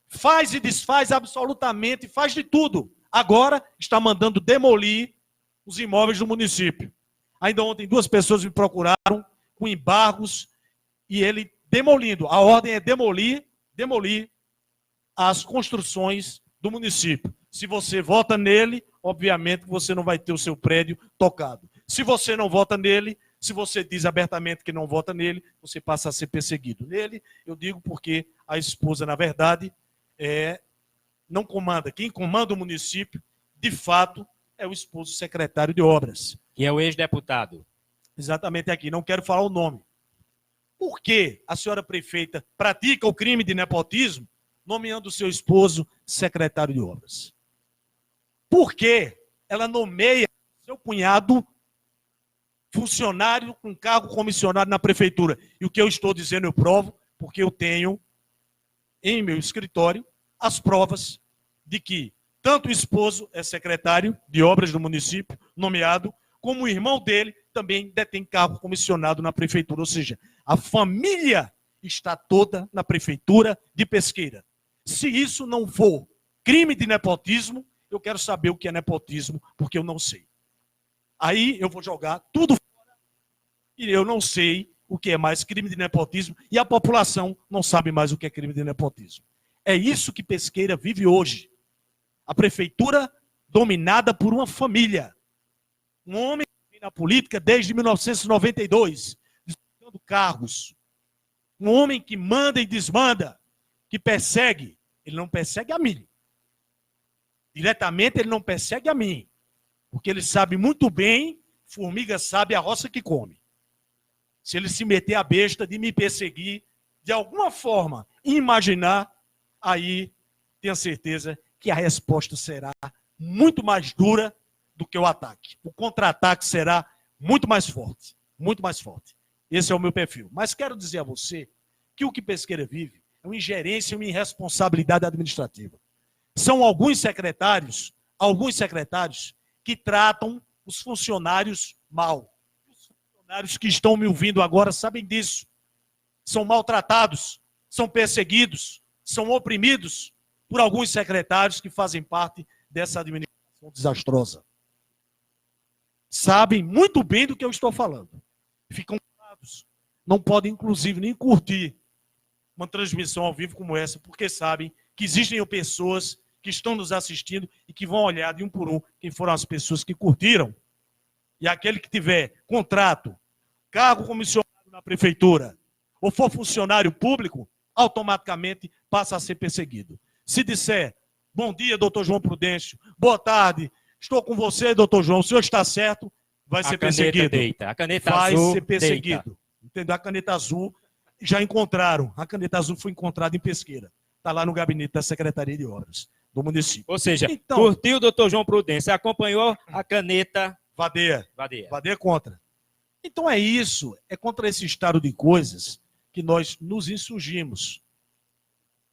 Faz e desfaz absolutamente, faz de tudo. Agora está mandando demolir os imóveis do município. Ainda ontem 2 pessoas me procuraram com embargos e ele demolindo. A ordem é demolir as construções do município. Se você vota nele, obviamente você não vai ter o seu prédio tocado. Se você não vota nele, se você diz abertamente que não vota nele, você passa a ser perseguido. Nele, eu digo porque a esposa, na verdade, não comanda. Quem comanda o município, de fato, é o esposo secretário de obras. Que é o ex-deputado. Exatamente aqui, não quero falar o nome. Por que a senhora prefeita pratica o crime de nepotismo nomeando o seu esposo secretário de obras? Por que ela nomeia seu cunhado funcionário com cargo comissionado na prefeitura? E o que eu estou dizendo eu provo, porque eu tenho em meu escritório as provas de que tanto o esposo é secretário de obras do município, nomeado, como o irmão dele também detém cargo comissionado na prefeitura. Ou seja, a família está toda na prefeitura de Pesqueira. Se isso não for crime de nepotismo, eu quero saber o que é nepotismo, porque eu não sei. Aí eu vou jogar tudo fora e eu não sei o que é mais crime de nepotismo e a população não sabe mais o que é crime de nepotismo. É isso que Pesqueira vive hoje. A prefeitura dominada por uma família. Um homem que vem na política desde 1992, disputando cargos. Um homem que manda e desmanda, que persegue. Ele não persegue a mim. Diretamente ele não persegue a mim. Porque ele sabe muito bem, formiga sabe a roça que come. Se ele se meter a besta de me perseguir, de alguma forma, imaginar, aí tenha certeza que a resposta será muito mais dura do que o ataque. O contra-ataque será muito mais forte. Muito mais forte. Esse é o meu perfil. Mas quero dizer a você que o que Pesqueira vive é uma ingerência e uma irresponsabilidade administrativa. São alguns secretários que tratam os funcionários mal. Os funcionários que estão me ouvindo agora sabem disso. São maltratados, são perseguidos, são oprimidos por alguns secretários que fazem parte dessa administração desastrosa. Sabem muito bem do que eu estou falando. Ficam calados. Não podem, inclusive, nem curtir uma transmissão ao vivo como essa, porque sabem que existem pessoas que estão nos assistindo e que vão olhar de um por um quem foram as pessoas que curtiram. E aquele que tiver contrato, cargo comissionado na prefeitura, ou for funcionário público, automaticamente passa a ser perseguido. Se disser, bom dia, doutor João Prudêncio, boa tarde, estou com você, doutor João, o senhor está certo, vai ser perseguido. A caneta vai azul ser perseguido. deita. Entendeu? A caneta azul já encontraram. A caneta azul foi encontrada em Pesqueira. Está lá no gabinete da Secretaria de Obras do município. Ou seja, então, curtiu o doutor João Prudêncio, acompanhou a caneta Vadeia. Vadeia. Vadeia contra. Então é isso, é contra esse estado de coisas que nós nos insurgimos.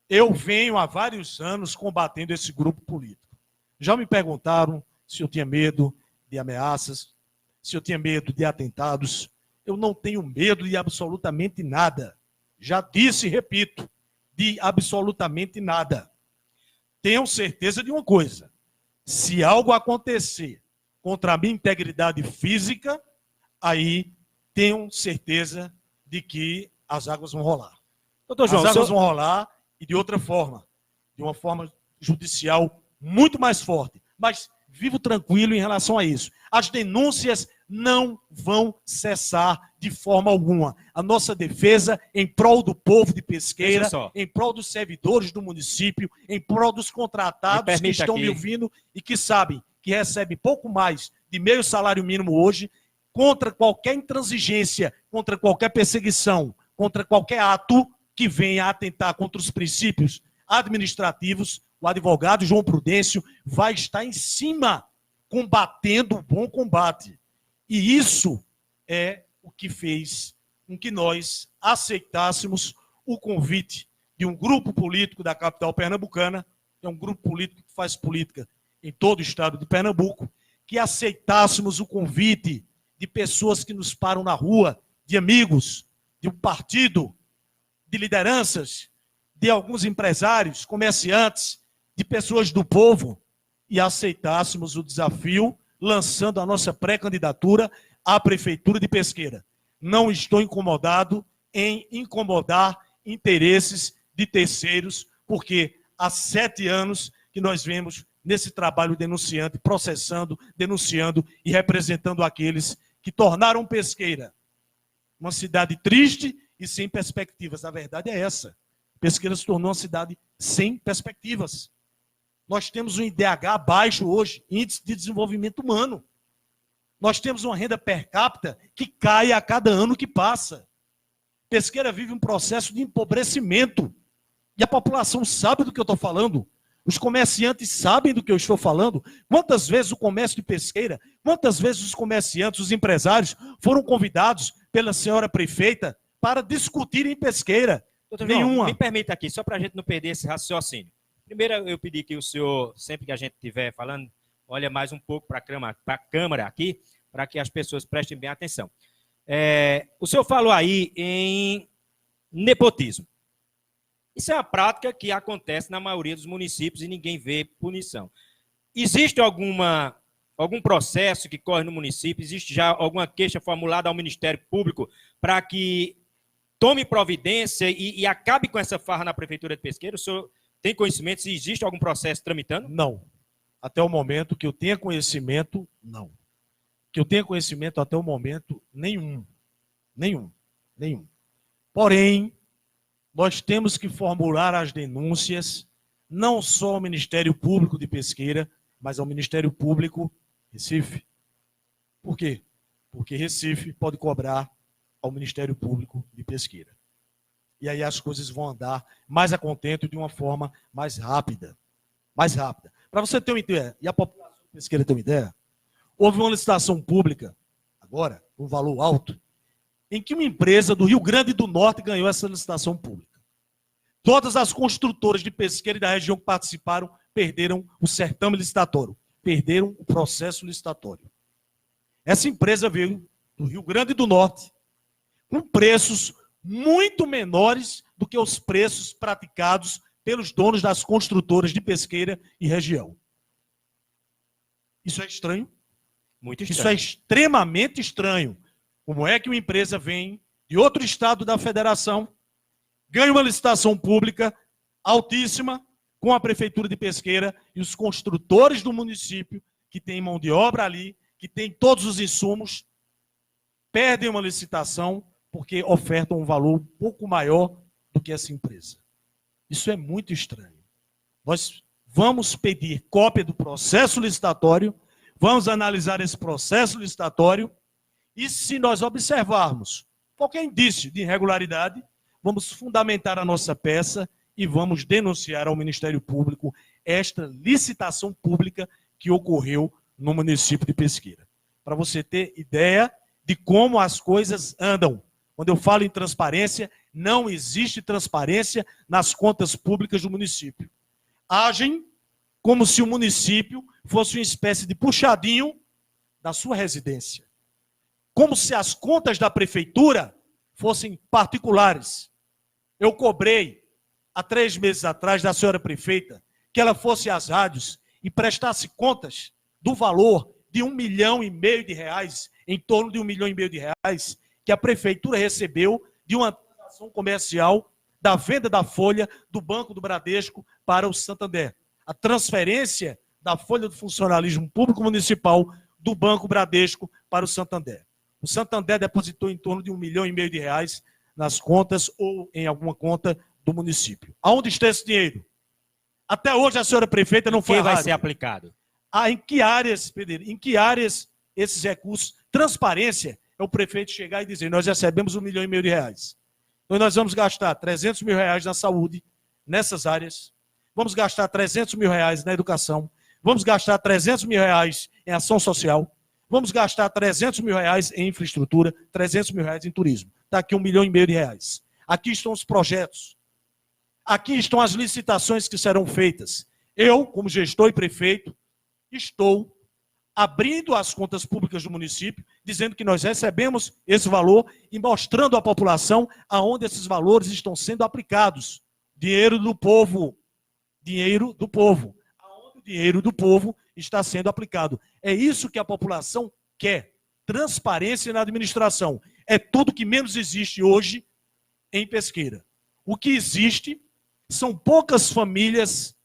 Eu venho há vários anos combatendo esse grupo político. Já me perguntaram se eu tinha medo de ameaças, se eu tinha medo de atentados. Eu não tenho medo de absolutamente nada. Já disse e repito, de absolutamente nada. Tenho certeza de uma coisa. Se algo acontecer contra a minha integridade física, aí tenho certeza de que as águas vão rolar. Doutor João, as águas vão rolar e de outra forma. De uma forma judicial muito mais forte. Mas vivo tranquilo em relação a isso. As denúncias não vão cessar de forma alguma. A nossa defesa em prol do povo de Pesqueira, em prol dos servidores do município, em prol dos contratados que estão me ouvindo e que sabem que recebem pouco mais de meio salário mínimo hoje, contra qualquer intransigência, contra qualquer perseguição, contra qualquer ato que venha atentar contra os princípios administrativos, o advogado João Prudêncio vai estar em cima, combatendo o bom combate. E isso é o que fez com que nós aceitássemos o convite de um grupo político da capital pernambucana, é um grupo político que faz política em todo o estado de Pernambuco, que aceitássemos o convite de pessoas que nos param na rua, de amigos, de um partido, de lideranças, de alguns empresários, comerciantes, de pessoas do povo, e aceitássemos o desafio, lançando a nossa pré-candidatura à Prefeitura de Pesqueira. Não estou incomodado em incomodar interesses de terceiros, porque há 7 anos que nós vemos nesse trabalho denunciante, processando, denunciando e representando aqueles que tornaram Pesqueira uma cidade triste e sem perspectivas. A verdade é essa. Pesqueira se tornou uma cidade sem perspectivas. Nós temos um IDH baixo hoje, Índice de Desenvolvimento Humano. Nós temos uma renda per capita que cai a cada ano que passa. Pesqueira vive um processo de empobrecimento. E a população sabe do que eu estou falando. Os comerciantes sabem do que eu estou falando. Quantas vezes o comércio de Pesqueira, quantas vezes os comerciantes, os empresários foram convidados pela senhora prefeita para discutir em Pesqueira? Doutor Nenhuma. João, me permita aqui, só para a gente não perder esse raciocínio. Primeiro, eu pedi que o senhor, sempre que a gente estiver falando, olha mais um pouco para a câmera aqui, para que as pessoas prestem bem atenção. O senhor falou aí em nepotismo. Isso é uma prática que acontece na maioria dos municípios e ninguém vê punição. Existe algum processo que corre no município? Existe já alguma queixa formulada ao Ministério Público para que tome providência e acabe com essa farra na Prefeitura de Pesqueira? O senhor tem conhecimento se existe algum processo tramitando? Não. Até o momento que eu tenha conhecimento, não. Que eu tenha conhecimento até o momento, nenhum. Porém, nós temos que formular as denúncias, não só ao Ministério Público de Pesqueira, mas ao Ministério Público Recife. Por quê? Porque Recife pode cobrar ao Ministério Público de Pesqueira. E aí as coisas vão andar mais a contento de uma forma mais rápida. Mais rápida. Para você ter uma ideia, e a população de Pesqueira ter uma ideia, houve uma licitação pública, agora, um valor alto, em que uma empresa do Rio Grande do Norte ganhou essa licitação pública. Todas as construtoras de Pesqueira e da região que participaram perderam o certame licitatório, perderam o processo licitatório. Essa empresa veio do Rio Grande do Norte com preços muito menores do que os preços praticados pelos donos das construtoras de Pesqueira e região. Isso é estranho? Muito estranho. Isso é extremamente estranho. Como é que uma empresa vem de outro estado da federação, ganha uma licitação pública altíssima com a Prefeitura de Pesqueira e os construtores do município, que tem mão de obra ali, que tem todos os insumos, perdem uma licitação porque ofertam um valor um pouco maior do que essa empresa. Isso é muito estranho. Nós vamos pedir cópia do processo licitatório, vamos analisar esse processo licitatório e, se nós observarmos qualquer indício de irregularidade, vamos fundamentar a nossa peça e vamos denunciar ao Ministério Público esta licitação pública que ocorreu no município de Pesqueira. Para você ter ideia de como as coisas andam. Quando eu falo em transparência, não existe transparência nas contas públicas do município. Agem como se o município fosse uma espécie de puxadinho da sua residência. Como se as contas da prefeitura fossem particulares. Eu cobrei, há 3 meses atrás, da senhora prefeita, que ela fosse às rádios e prestasse contas do valor de R$1,5 milhão de reais, em torno de R$1,5 milhão de reais, que a prefeitura recebeu de uma transação comercial da venda da folha do Banco do Bradesco para o Santander. A transferência da folha do funcionalismo público municipal do Banco Bradesco para o Santander. O Santander depositou em torno de R$1,5 milhão de reais nas contas ou em alguma conta do município. Aonde está esse dinheiro? Até hoje a senhora prefeita não foi à rádio. Quem vai ser aplicado? Em que áreas, Pedro? Em que áreas esses recursos? Transparência é o prefeito chegar e dizer, nós recebemos R$1,5 milhão de reais. Então nós vamos gastar R$300 mil na saúde, nessas áreas. Vamos gastar R$300 mil na educação. Vamos gastar R$300 mil em ação social. Vamos gastar R$300 mil em infraestrutura, R$300 mil em turismo. Está aqui R$1,5 milhão de reais. Aqui estão os projetos. Aqui estão as licitações que serão feitas. Eu, como gestor e prefeito, estou abrindo as contas públicas do município, dizendo que nós recebemos esse valor e mostrando à população aonde esses valores estão sendo aplicados. Dinheiro do povo. Dinheiro do povo. Aonde o dinheiro do povo está sendo aplicado. É isso que a população quer. Transparência na administração. É tudo que menos existe hoje em Pesqueira. O que existe são poucas famílias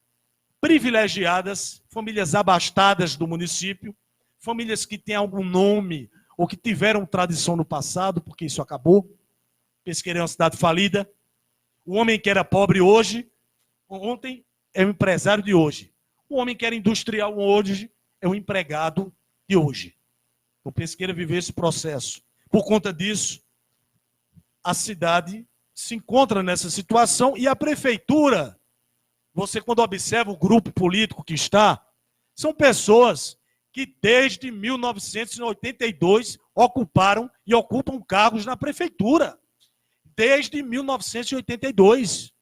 privilegiadas, famílias abastadas do município, famílias que têm algum nome ou que tiveram tradição no passado, porque isso acabou. Pesqueira é uma cidade falida. O homem que era pobre hoje, ontem, é o empresário de hoje. O homem que era industrial hoje é o empregado de hoje. O Pesqueira viveu esse processo. Por conta disso, a cidade se encontra nessa situação e a prefeitura, você quando observa o grupo político que está, são pessoas que desde 1982 ocuparam e ocupam cargos na prefeitura. Desde 1982.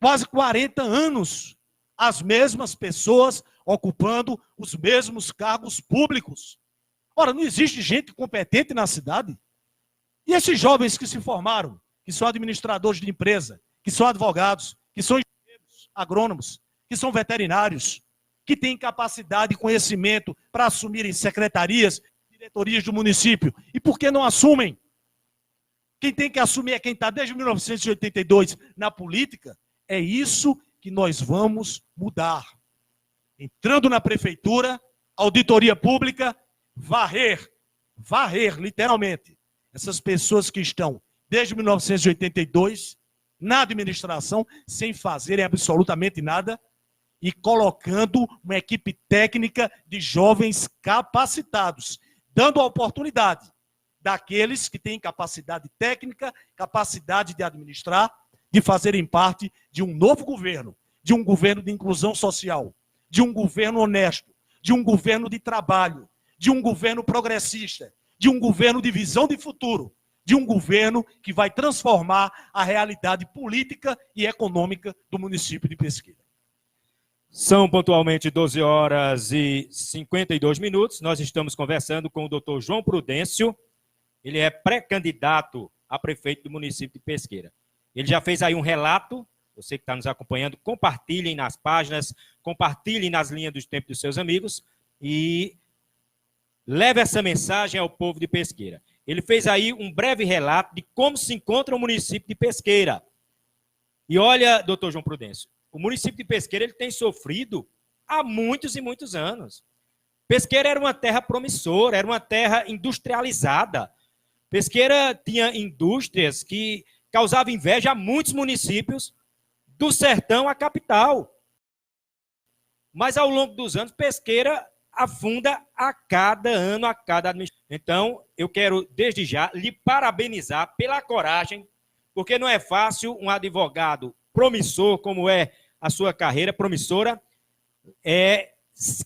Quase 40 anos, as mesmas pessoas ocupando os mesmos cargos públicos. Ora, não existe gente competente na cidade? E esses jovens que se formaram, que são administradores de empresa, que são advogados, que são engenheiros, agrônomos, que são veterinários, que têm capacidade e conhecimento para assumirem secretarias, diretorias do município. E por que não assumem? Quem tem que assumir é quem está desde 1982 na política. É isso que nós vamos mudar. Entrando na prefeitura, auditoria pública, varrer, literalmente, essas pessoas que estão desde 1982 na administração, sem fazerem absolutamente nada, e colocando uma equipe técnica de jovens capacitados, dando a oportunidade daqueles que têm capacidade técnica, capacidade de administrar, de fazerem parte de um novo governo, de um governo de inclusão social, de um governo honesto, de um governo de trabalho, de um governo progressista, de um governo de visão de futuro, de um governo que vai transformar a realidade política e econômica do município de Pesqueira. São pontualmente 12 horas e 52 minutos. Nós estamos conversando com o doutor João Prudêncio. Ele é pré-candidato a prefeito do município de Pesqueira. Ele já fez aí um relato. Você que está nos acompanhando, compartilhem nas páginas, compartilhem nas linhas dos tempos dos seus amigos e leve essa mensagem ao povo de Pesqueira. Ele fez aí um breve relato de como se encontra o município de Pesqueira. E olha, doutor João Prudêncio, o município de Pesqueira ele tem sofrido há muitos e muitos anos. Pesqueira era uma terra promissora, era uma terra industrializada. Pesqueira tinha indústrias que causava inveja a muitos municípios do sertão à capital. Mas, ao longo dos anos, Pesqueira afunda a cada ano, a cada administração. Então, eu quero, desde já, lhe parabenizar pela coragem, porque não é fácil um advogado promissor, como é a sua carreira promissora,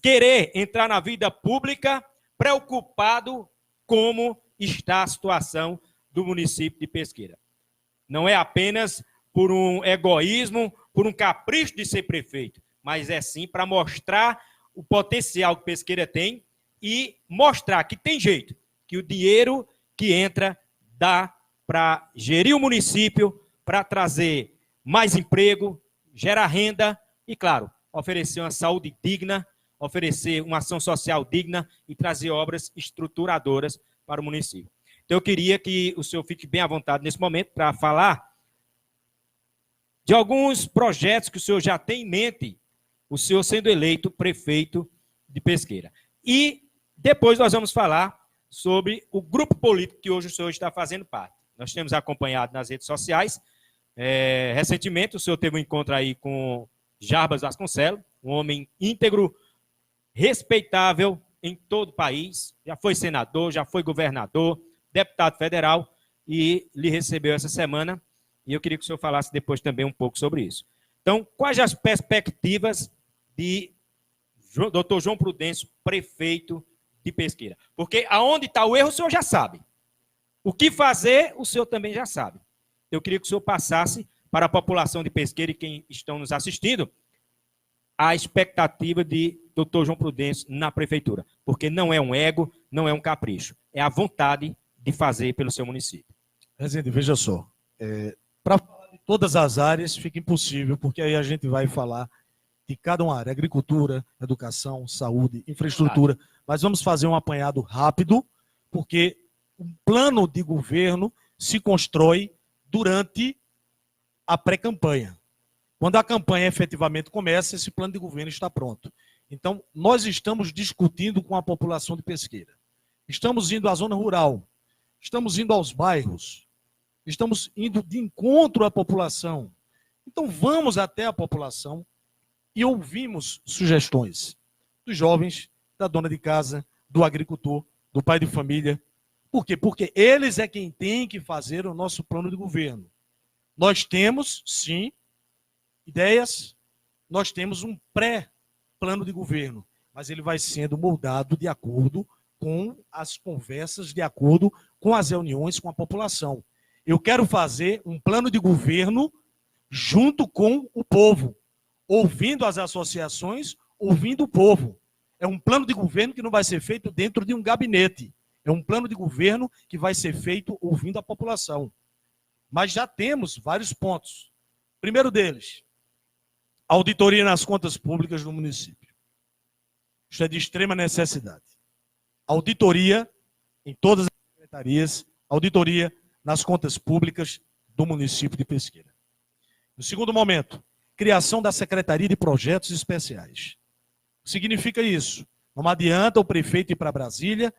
querer entrar na vida pública preocupado como está a situação do município de Pesqueira. Não é apenas por um egoísmo, por um capricho de ser prefeito, mas é sim para mostrar o potencial que Pesqueira tem e mostrar que tem jeito, que o dinheiro que entra dá para gerir o município, para trazer mais emprego, gerar renda e, claro, oferecer uma saúde digna, oferecer uma ação social digna e trazer obras estruturadoras para o município. Então, eu queria que o senhor fique bem à vontade nesse momento para falar de alguns projetos que o senhor já tem em mente, o senhor sendo eleito prefeito de Pesqueira. E depois nós vamos falar sobre o grupo político que hoje o senhor está fazendo parte. Nós temos acompanhado nas redes sociais. Recentemente, o senhor teve um encontro aí com Jarbas Vasconcelos, um homem íntegro, respeitável em todo o país, já foi senador, já foi governador, deputado federal, e lhe recebeu essa semana, e eu queria que o senhor falasse depois também um pouco sobre isso. Então, quais as perspectivas de Dr. João Prudêncio, prefeito de Pesqueira? Porque aonde está o erro, o senhor já sabe. O que fazer, o senhor também já sabe. Eu queria que o senhor passasse para a população de Pesqueira e quem estão nos assistindo a expectativa de Dr. João Prudêncio na prefeitura. Porque não é um ego, não é um capricho. É a vontade de fazer pelo seu município. Rezende, veja só. Para falar de todas as áreas fica impossível, porque aí a gente vai falar de cada uma área. Agricultura, educação, saúde, infraestrutura. Mas vamos fazer um apanhado rápido, porque um plano de governo se constrói durante a pré-campanha. Quando a campanha efetivamente começa, esse plano de governo está pronto. Então, nós estamos discutindo com a população de Pesqueira. Estamos indo à zona rural, estamos indo aos bairros, estamos indo de encontro à população. Então, vamos até a população e ouvimos sugestões dos jovens, da dona de casa, do agricultor, do pai de família. Por quê? Porque eles é quem tem que fazer o nosso plano de governo. Nós temos, sim, ideias, nós temos um pré-plano de governo, mas ele vai sendo moldado de acordo com as conversas, de acordo com as reuniões com a população. Eu quero fazer um plano de governo junto com o povo, ouvindo as associações, ouvindo o povo. É um plano de governo que não vai ser feito dentro de um gabinete. É um plano de governo que vai ser feito ouvindo a população. Mas já temos vários pontos. Primeiro deles, auditoria nas contas públicas do município. Isso é de extrema necessidade. Auditoria em todas as secretarias, auditoria nas contas públicas do município de Pesqueira. No segundo momento, criação da Secretaria de Projetos Especiais. O que significa isso? Não adianta o prefeito ir para Brasília,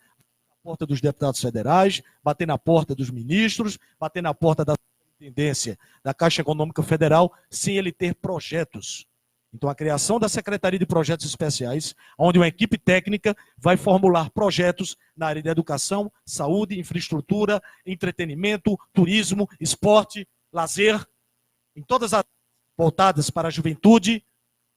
na porta dos deputados federais, bater na porta dos ministros, bater na porta da Superintendência da Caixa Econômica Federal, sem ele ter projetos. Então, a criação da Secretaria de Projetos Especiais, onde uma equipe técnica vai formular projetos na área de educação, saúde, infraestrutura, entretenimento, turismo, esporte, lazer, em todas as voltadas para a juventude,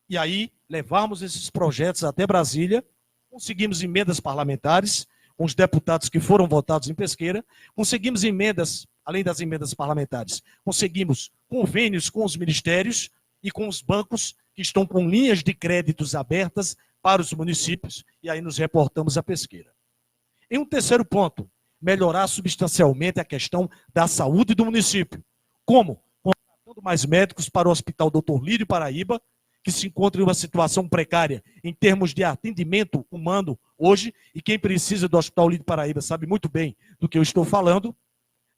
e aí levarmos esses projetos até Brasília, conseguimos emendas parlamentares, com os deputados que foram votados em Pesqueira, conseguimos emendas, além das emendas parlamentares, conseguimos convênios com os ministérios e com os bancos que estão com linhas de créditos abertas para os municípios, e aí nos reportamos a Pesqueira. Em um terceiro ponto, melhorar substancialmente a questão da saúde do município. Como? Contratando mais médicos para o Hospital Dr. Lírio Paraíba, que se encontra em uma situação precária em termos de atendimento humano hoje, e quem precisa do Hospital Lírio Paraíba sabe muito bem do que eu estou falando.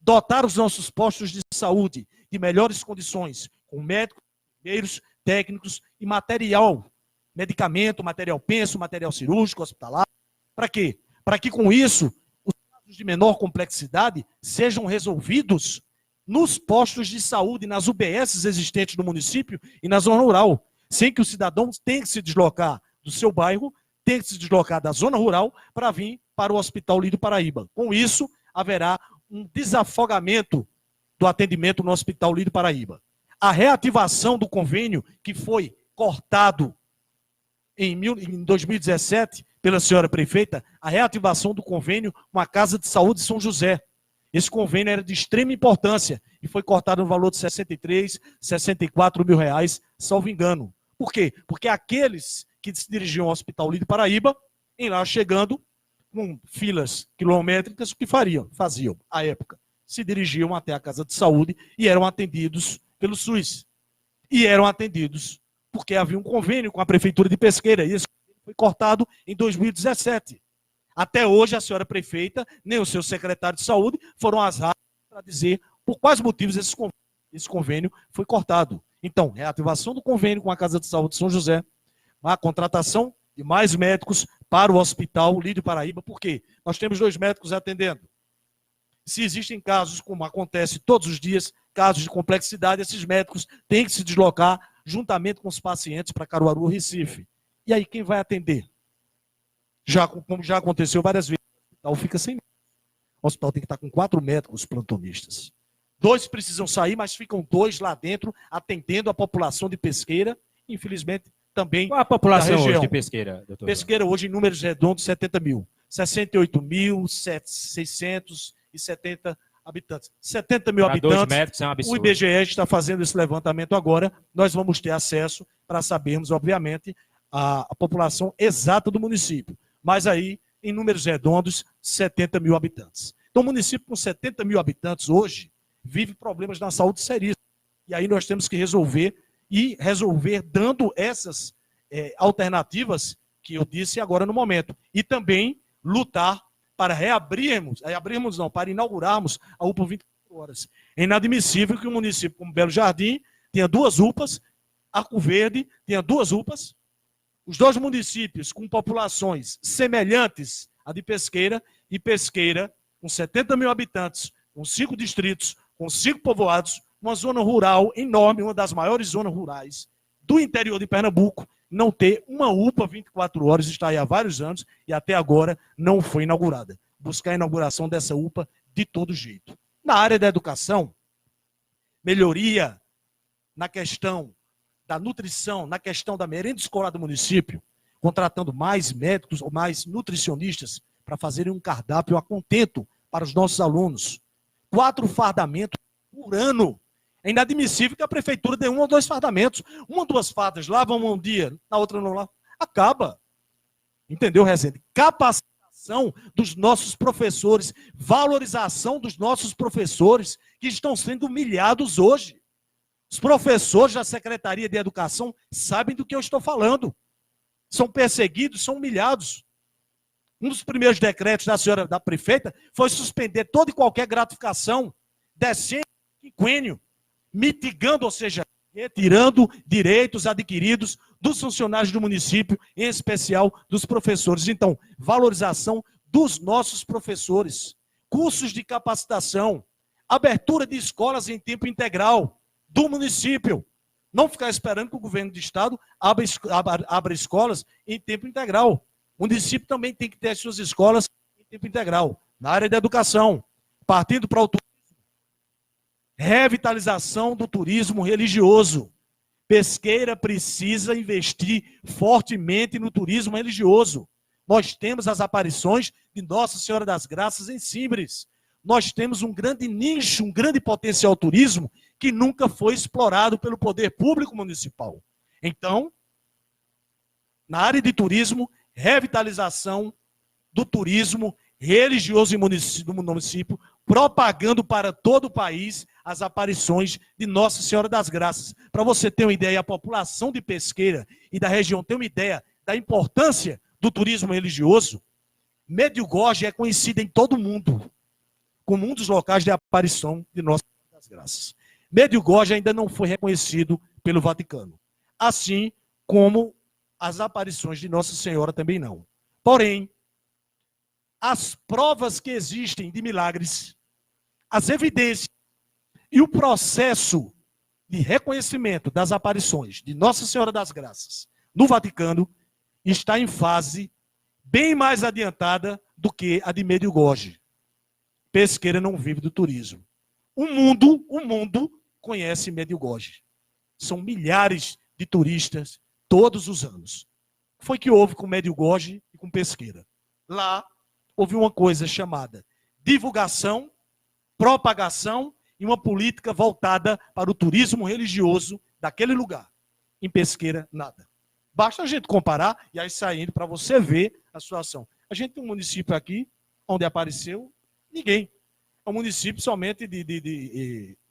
Dotar os nossos postos de saúde de melhores condições, com médicos, enfermeiros, técnicos e material, medicamento, material penso, material cirúrgico, hospitalar. Para quê? Para que com isso os casos de menor complexidade sejam resolvidos nos postos de saúde, nas UBSs existentes no município e na zona rural, sem que o cidadão tenha que se deslocar do seu bairro, tenha que se deslocar da zona rural para vir para o Hospital Lídio Paraíba. Com isso, haverá um desafogamento do atendimento no Hospital Lídio Paraíba. A reativação do convênio, que foi cortado em 2017 pela senhora prefeita, a reativação do convênio com a Casa de Saúde de São José. Esse convênio era de extrema importância e foi cortado no valor de 63, 64 mil reais, salvo engano. Por quê? Porque aqueles que se dirigiam ao Hospital Lídio Paraíba, em lá chegando, com filas quilométricas, o que faziam, à época? Se dirigiam até a Casa de Saúde e eram atendidos pelo SUS. E eram atendidos porque havia um convênio com a Prefeitura de Pesqueira, e esse convênio foi cortado em 2017. Até hoje, a senhora prefeita, nem o seu secretário de saúde foram às rádios para dizer por quais motivos esse convênio foi cortado. Então, reativação do convênio com a Casa de Saúde de São José, a contratação de mais médicos para o Hospital Lídio Paraíba, porque nós temos 2 médicos atendendo. Se existem casos, como acontece todos os dias, casos de complexidade, esses médicos têm que se deslocar juntamente com os pacientes para Caruaru ou Recife. E aí quem vai atender? Como já aconteceu várias vezes, o hospital fica sem médicos. O hospital tem que estar com 4 médicos plantonistas. 2 precisam sair, mas ficam 2 lá dentro atendendo a população de Pesqueira, infelizmente também. Qual a população hoje de Pesqueira, doutor? Pesqueira hoje, em números redondos, 70 mil. 68.670 habitantes. 70 mil habitantes. 2 médicos é um absurdo. O IBGE está fazendo esse levantamento agora. Nós vamos ter acesso para sabermos, obviamente, a população exata do município. Mas aí, em números redondos, 70 mil habitantes. Então, o município com 70 mil habitantes hoje vive problemas na saúde seríssimos. E aí nós temos que resolver dando essas alternativas que eu disse agora no momento. E também lutar para para inaugurarmos a UPA 24 horas. É inadmissível que um município como Belo Jardim tenha 2 UPAs, Arco Verde tenha 2 UPAs, os 2 municípios com populações semelhantes à de Pesqueira, e Pesqueira, com 70 mil habitantes, com 5 distritos, com 5 povoados, uma zona rural enorme, uma das maiores zonas rurais do interior de Pernambuco, não ter uma UPA 24 horas, está aí há vários anos e até agora não foi inaugurada. Buscar a inauguração dessa UPA de todo jeito. Na área da educação, melhoria na questão da nutrição, na questão da merenda escolar do município, contratando mais médicos ou mais nutricionistas para fazerem um cardápio a contento para os nossos alunos. 4 fardamentos por ano. É inadmissível que a prefeitura dê 1 ou 2 fardamentos. 1 ou 2 fardas lá, vão um dia, na outra não lá. Acaba. Entendeu, Rezende? Capacitação dos nossos professores, valorização dos nossos professores que estão sendo humilhados hoje. Os professores da Secretaria de Educação sabem do que eu estou falando. São perseguidos, são humilhados. Um dos primeiros decretos da prefeita foi suspender toda e qualquer gratificação decente do quinquênio, mitigando, ou seja, retirando direitos adquiridos dos funcionários do município, em especial dos professores. Então, valorização dos nossos professores, cursos de capacitação, abertura de escolas em tempo integral do município. Não ficar esperando que o governo do estado abra escolas em tempo integral. O município também tem que ter as suas escolas em tempo integral. Na área da educação, partindo para o turismo, revitalização do turismo religioso. Pesqueira precisa investir fortemente no turismo religioso. Nós temos as aparições de Nossa Senhora das Graças em Simbres. Nós temos um grande nicho, um grande potencial turismo que nunca foi explorado pelo poder público municipal. Então, na área de turismo, revitalização do turismo religioso do município, propagando para todo o país as aparições de Nossa Senhora das Graças. Para você ter uma ideia, a população de Pesqueira e da região ter uma ideia da importância do turismo religioso, Medjugorje é conhecida em todo o mundo como um dos locais de aparição de Nossa Senhora das Graças. Medjugorje ainda não foi reconhecido pelo Vaticano, assim como as aparições de Nossa Senhora também não. Porém, as provas que existem de milagres, as evidências E o processo de reconhecimento das aparições de Nossa Senhora das Graças no Vaticano está em fase bem mais adiantada do que a de Medjugorje. Pesqueira não vive do turismo. O mundo conhece Medjugorje. São milhares de turistas todos os anos. O que foi que houve com Medjugorje e com Pesqueira? Lá houve uma coisa chamada divulgação, propagação e uma política voltada para o turismo religioso daquele lugar. Em Pesqueira, nada. Basta a gente comparar e aí saindo para você ver a situação. A gente tem um município aqui, onde apareceu ninguém. É um município somente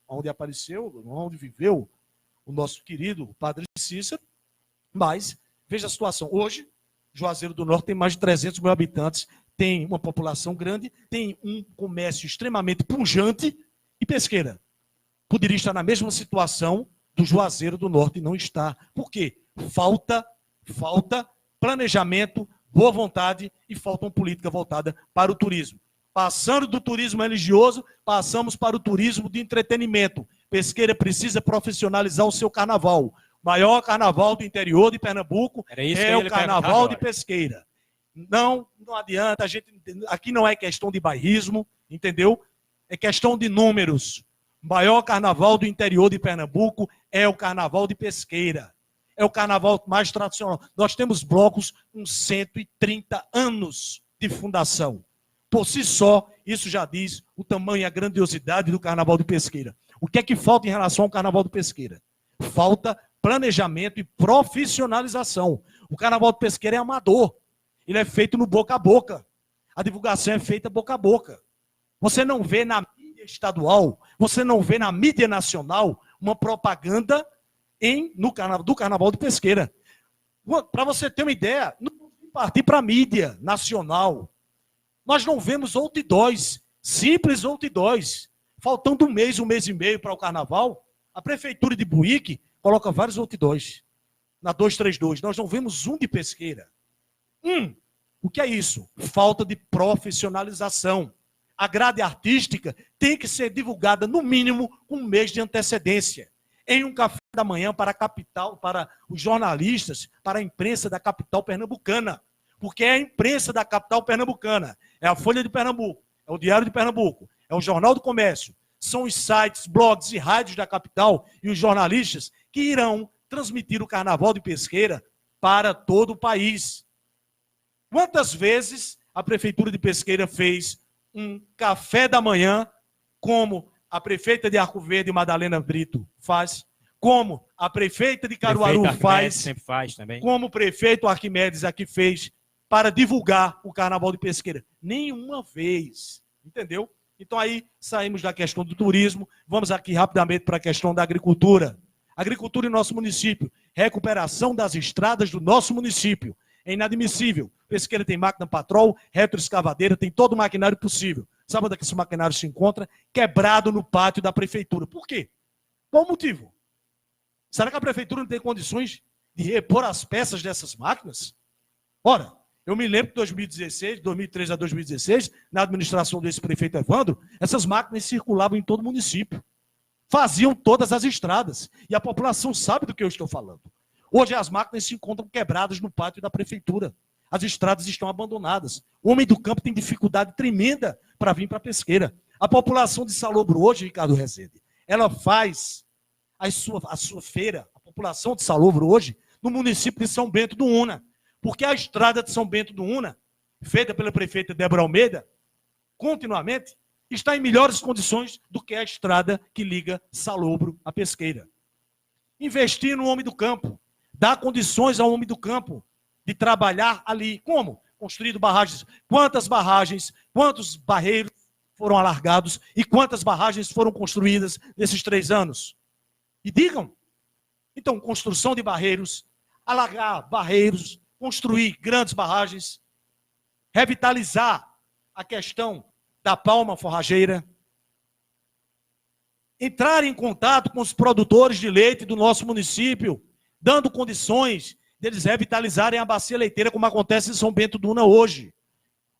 onde apareceu, onde viveu o nosso querido Padre Cícero, mas veja a situação. Hoje, Juazeiro do Norte tem mais de 300 mil habitantes, tem uma população grande, tem um comércio extremamente pujante e Pesqueira poderia estar na mesma situação do Juazeiro do Norte e não está. Por quê? Falta planejamento, boa vontade e falta uma política voltada para o turismo. Passando do turismo religioso, passamos para o turismo de entretenimento. Pesqueira precisa profissionalizar o seu carnaval. O maior carnaval do interior de Pernambuco é o carnaval de Pesqueira. Não adianta, aqui não é questão de bairrismo, entendeu? É questão de números. O maior carnaval do interior de Pernambuco é o carnaval de Pesqueira. É o carnaval mais tradicional. Nós temos blocos com 130 anos de fundação. Por si só, isso já diz o tamanho e a grandiosidade do carnaval de Pesqueira. O que é que falta em relação ao carnaval de Pesqueira? Falta planejamento e profissionalização. O carnaval de Pesqueira é amador. Ele é feito no boca a boca. A divulgação é feita boca a boca. Você não vê na mídia estadual, você não vê na mídia nacional uma propaganda do carnaval de Pesqueira. Para você ter uma ideia, não partir para a mídia nacional. Nós não vemos outdoors, simples outdoors. Faltando um mês e meio para o carnaval, a prefeitura de Buíque coloca vários outdoors. Na 232, nós não vemos um de Pesqueira. O que é isso? Falta de profissionalização. A grade artística tem que ser divulgada, no mínimo, com um mês de antecedência. Em um café da manhã para a capital, para os jornalistas, para a imprensa da capital pernambucana. Porque é a imprensa da capital pernambucana. É a Folha de Pernambuco, é o Diário de Pernambuco, é o Jornal do Comércio. São os sites, blogs e rádios da capital e os jornalistas que irão transmitir o Carnaval de Pesqueira para todo o país. Quantas vezes a Prefeitura de Pesqueira fez um café da manhã, como a prefeita de Arco Verde, Madalena Brito, faz, como a prefeita de Caruaru faz, sempre faz também, como o prefeito Arquimedes aqui fez, para divulgar o Carnaval de Pesqueira? Nenhuma vez, entendeu? Então aí saímos da questão do turismo, vamos aqui rapidamente para a questão da agricultura. Agricultura em nosso município, recuperação das estradas do nosso município. É inadmissível. Pesqueira tem máquina patrol, retroescavadeira, tem todo o maquinário possível. Sabe onde é que esse maquinário se encontra? Quebrado no pátio da prefeitura. Por quê? Qual o motivo? Será que a prefeitura não tem condições de repor as peças dessas máquinas? Ora, eu me lembro que 2013 a 2016, na administração desse prefeito Evandro, essas máquinas circulavam em todo o município. Faziam todas as estradas. E a população sabe do que eu estou falando. Hoje as máquinas se encontram quebradas no pátio da prefeitura. As estradas estão abandonadas. O homem do campo tem dificuldade tremenda para vir para a Pesqueira. A população de Salobro hoje, Ricardo Rezende, ela faz a sua feira, a população de Salobro hoje, no município de São Bento do Una. Porque a estrada de São Bento do Una, feita pela prefeita Débora Almeida, continuamente, está em melhores condições do que a estrada que liga Salobro à Pesqueira. Investir no homem do campo, dar condições ao homem do campo de trabalhar ali. Como? Construindo barragens. Quantas barragens, quantos barreiros foram alargados e quantas barragens foram construídas nesses 3 anos? E digam. Então, construção de barreiros, alargar barreiros, construir grandes barragens, revitalizar a questão da palma forrageira, entrar em contato com os produtores de leite do nosso município, dando condições deles revitalizarem a bacia leiteira, como acontece em São Bento do Una hoje.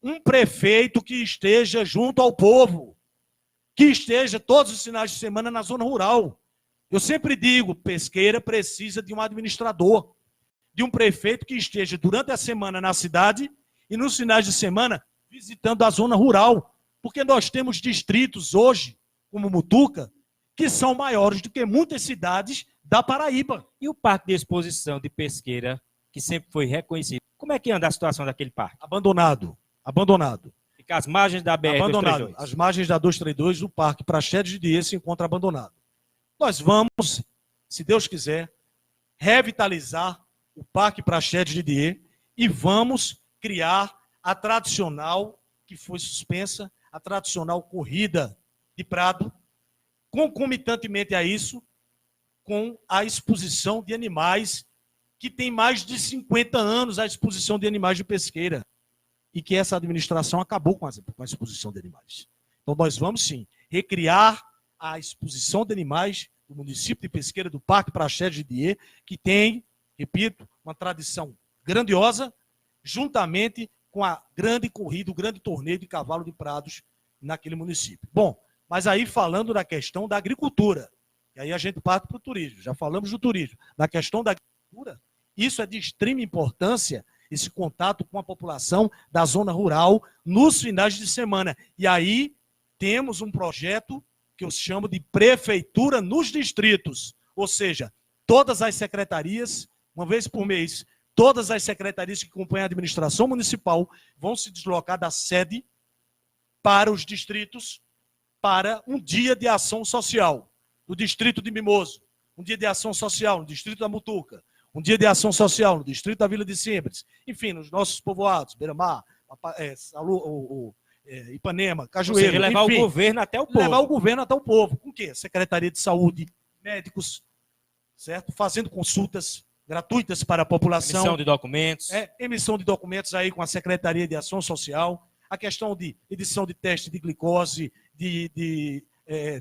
Um prefeito que esteja junto ao povo, que esteja todos os finais de semana na zona rural. Eu sempre digo, Pesqueira precisa de um administrador, de um prefeito que esteja durante a semana na cidade e nos finais de semana visitando a zona rural, porque nós temos distritos hoje, como Mutuca, que são maiores do que muitas cidades da Paraíba. E o Parque de Exposição de Pesqueira, que sempre foi reconhecido, como é que anda a situação daquele parque? Abandonado. Fica às margens da BR-232. As margens da 232, o Parque Praxedes de Dias se encontra abandonado. Nós vamos, se Deus quiser, revitalizar o Parque Praxedes de Dias e vamos criar a tradicional, que foi suspensa, a tradicional corrida de Prado, concomitantemente a isso, com a exposição de animais, que tem mais de 50 anos a exposição de animais de Pesqueira, e que essa administração acabou com a exposição de animais. Então nós vamos sim recriar a exposição de animais do município de Pesqueira, do Parque Praxedes de Dias, que tem, repito, uma tradição grandiosa, juntamente com a grande corrida, o grande torneio de cavalo de prados naquele município. Bom, mas aí falando da questão da agricultura, e aí a gente parte para o turismo, já falamos do turismo. Na questão da agricultura, isso é de extrema importância, esse contato com a população da zona rural nos finais de semana. E aí temos um projeto que eu chamo de prefeitura nos distritos, ou seja, todas as secretarias, uma vez por mês, todas as secretarias que compõem a administração municipal vão se deslocar da sede para os distritos para um dia de ação social. No distrito de Mimoso, um dia de ação social no distrito da Mutuca, um dia de ação social no distrito da Vila de Simbres, enfim, nos nossos povoados, Beira-Mar, Ipanema, Cajueiro, Ou seja, levar enfim, o governo até o povo. levar o governo até o povo. Com o quê? Secretaria de Saúde, médicos, certo? Fazendo consultas gratuitas para a população. Emissão de documentos. Emissão de documentos aí com a Secretaria de Ação Social, a questão de edição de teste de glicose,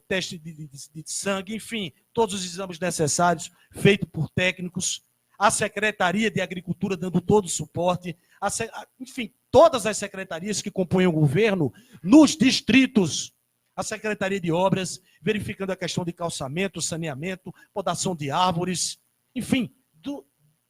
teste de sangue, enfim, todos os exames necessários feitos por técnicos, a Secretaria de Agricultura dando todo o suporte, enfim, todas as secretarias que compõem o governo nos distritos, a Secretaria de Obras, verificando a questão de calçamento, saneamento, podação de árvores, enfim,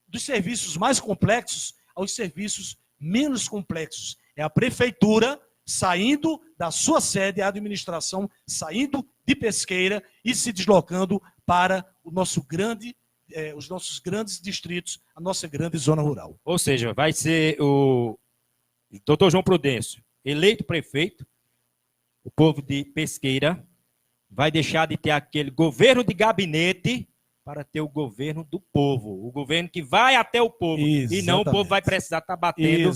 dos serviços mais complexos aos serviços menos complexos. É a prefeitura saindo da sua sede, a administração saindo de Pesqueira e se deslocando para os nossos grandes distritos, a nossa grande zona rural. Ou seja, vai ser o Dr. João Prudêncio eleito prefeito, o povo de Pesqueira vai deixar de ter aquele governo de gabinete para ter o governo do povo, o governo que vai até o povo. Exatamente. E não o povo vai precisar estar batendo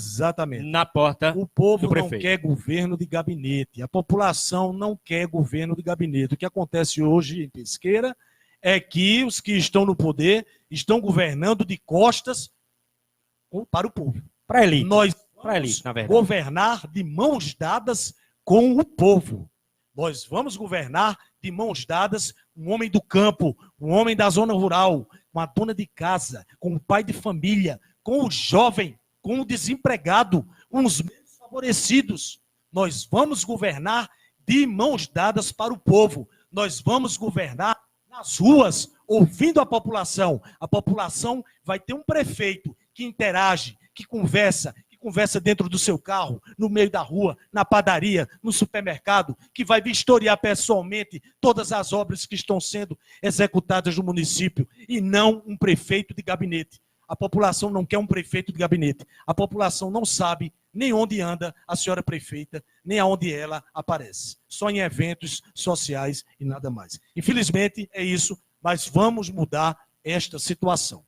na porta do prefeito. O povo não quer governo de gabinete, a população não quer governo de gabinete. O que acontece hoje em Pesqueira é que os que estão no poder estão governando de costas para o povo. Para a elite. Nós vamos governar de mãos dadas com o povo. Nós vamos governar de mãos dadas um homem do campo, um homem da zona rural, com a dona de casa, com o pai de família, com o jovem, com o desempregado, com os menos favorecidos. Nós vamos governar de mãos dadas para o povo. Nós vamos governar nas ruas, ouvindo a população. A população vai ter um prefeito que interage, que conversa dentro do seu carro, no meio da rua, na padaria, no supermercado, que vai vistoriar pessoalmente todas as obras que estão sendo executadas no município, e não um prefeito de gabinete. A população não quer um prefeito de gabinete. A população não sabe nem onde anda a senhora prefeita, nem aonde ela aparece. Só em eventos sociais e nada mais. Infelizmente, é isso, mas vamos mudar esta situação.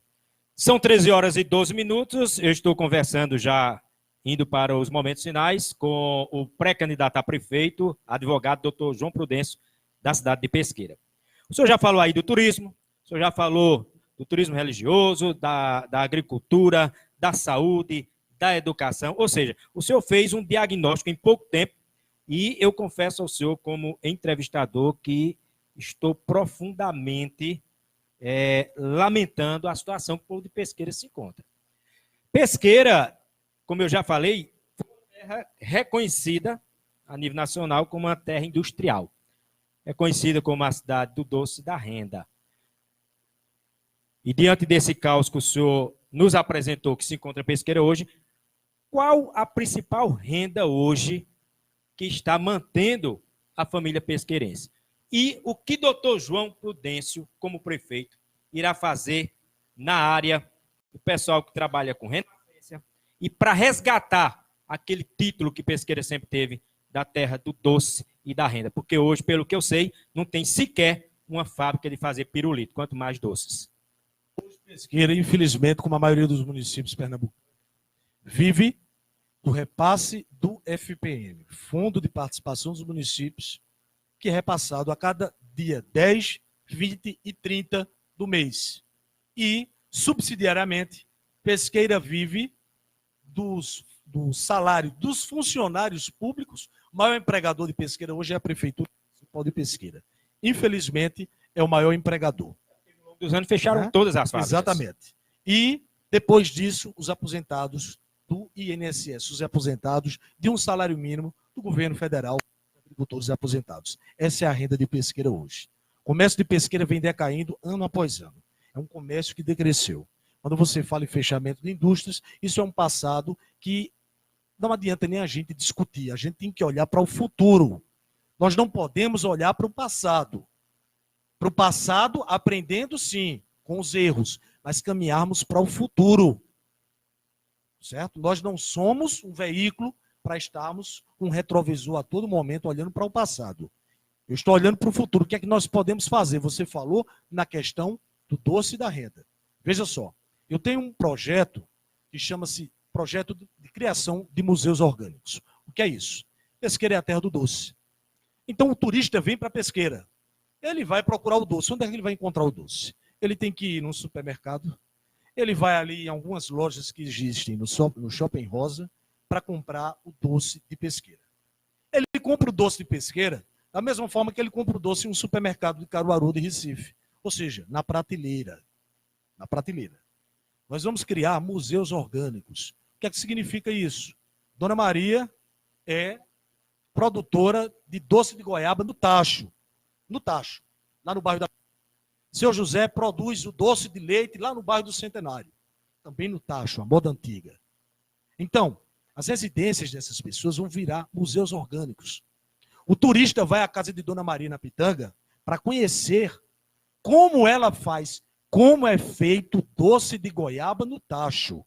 São 13 horas e 12 minutos. Eu estou conversando já, indo para os momentos finais, com o pré-candidato a prefeito, advogado Dr. João Prudêncio, da cidade de Pesqueira. O senhor já falou aí do turismo, o senhor já falou do turismo religioso, da agricultura, da saúde, da educação, ou seja, o senhor fez um diagnóstico em pouco tempo e eu confesso ao senhor, como entrevistador, que estou profundamente lamentando a situação que o povo de Pesqueira se encontra. Pesqueira, como eu já falei, foi uma terra reconhecida a nível nacional como uma terra industrial. é conhecida como a cidade do doce da renda. E diante desse caos que o senhor nos apresentou, que se encontra em Pesqueira hoje, qual a principal renda hoje que está mantendo a família pesqueirense? E o que doutor João Prudêncio, como prefeito, irá fazer na área do pessoal que trabalha com renda e para resgatar aquele título que Pesqueira sempre teve da terra do doce e da renda? Porque hoje, pelo que eu sei, não tem sequer uma fábrica de fazer pirulito, quanto mais doces. Pesqueira, infelizmente, como a maioria dos municípios pernambucanos, vive do repasse do FPM, Fundo de Participação dos Municípios, que é repassado a cada dia 10, 20 e 30 do mês. E, subsidiariamente, Pesqueira vive do salário dos funcionários públicos. O maior empregador de Pesqueira hoje é a Prefeitura Municipal de Pesqueira. Infelizmente, é o maior empregador. Dos anos fecharam todas as fábricas. Exatamente. E, depois disso, os aposentados do INSS, os aposentados de um salário mínimo do governo federal, agricultores aposentados. Essa é a renda de Pesqueira hoje. O comércio de Pesqueira vem decaindo ano após ano. É um comércio que decresceu. Quando você fala em fechamento de indústrias, isso é um passado que não adianta nem a gente discutir. A gente tem que olhar para o futuro. Nós não podemos olhar para o passado. Para o passado, aprendendo sim, com os erros, mas caminharmos para o futuro. Certo? Nós não somos um veículo para estarmos com um retrovisor a todo momento olhando para o passado. Eu estou olhando para o futuro. O que é que nós podemos fazer? Você falou na questão do doce e da renda. Veja só, eu tenho um projeto que chama-se Projeto de Criação de Museus Orgânicos. O que é isso? Pesqueira é a terra do doce. Então o turista vem para Pesqueira. Ele vai procurar o doce. Onde é que ele vai encontrar o doce? Ele tem que ir num supermercado, ele vai ali em algumas lojas que existem no Shopping Rosa para comprar o doce de Pesqueira. Ele compra o doce de Pesqueira da mesma forma que ele compra o doce em um supermercado de Caruaru, de Recife. Ou seja, na prateleira. Na prateleira. Nós vamos criar museus orgânicos. O que é que significa isso? Dona Maria é produtora de doce de goiaba no Tacho. No Tacho, lá no bairro da... Seu José produz o doce de leite lá no bairro do Centenário. Também no Tacho, a moda antiga. Então, as residências dessas pessoas vão virar museus orgânicos. O turista vai à casa de Dona Maria na Pitanga para conhecer como ela faz, como é feito doce de goiaba no Tacho.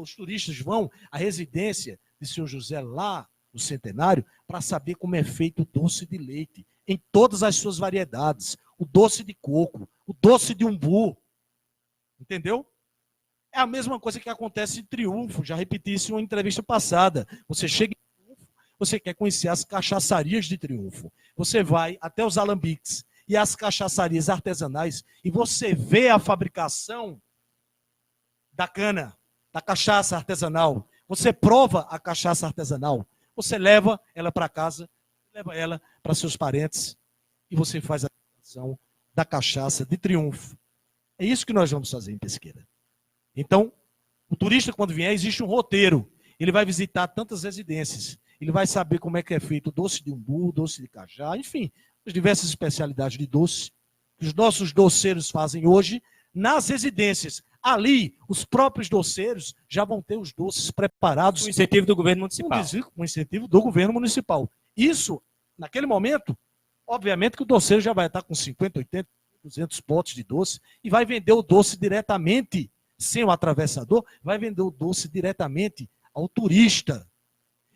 Os turistas vão à residência de Seu José lá no Centenário para saber como é feito o doce de leite, em todas as suas variedades. O doce de coco, o doce de umbu. Entendeu? É a mesma coisa que acontece em Triunfo. Já repeti isso em uma entrevista passada. Você chega em Triunfo, você quer conhecer as cachaçarias de Triunfo. Você vai até os alambiques e as cachaçarias artesanais e você vê a fabricação da cana, da cachaça artesanal. Você prova a cachaça artesanal. Você leva ela para casa, leva ela para seus parentes e você faz a produção da cachaça de Triunfo. É isso que nós vamos fazer em Pesqueira. Então, o turista, quando vier, existe um roteiro. Ele vai visitar tantas residências. Ele vai saber como é que é feito o doce de umbu, doce de cajá, enfim, as diversas especialidades de doce que os nossos doceiros fazem hoje nas residências. Ali, os próprios doceiros já vão ter os doces preparados. O incentivo do governo municipal. Um incentivo do governo municipal. Isso, naquele momento, obviamente que o doceiro já vai estar com 50, 80, 200 potes de doce e vai vender o doce diretamente, sem o atravessador, vai vender o doce diretamente ao turista.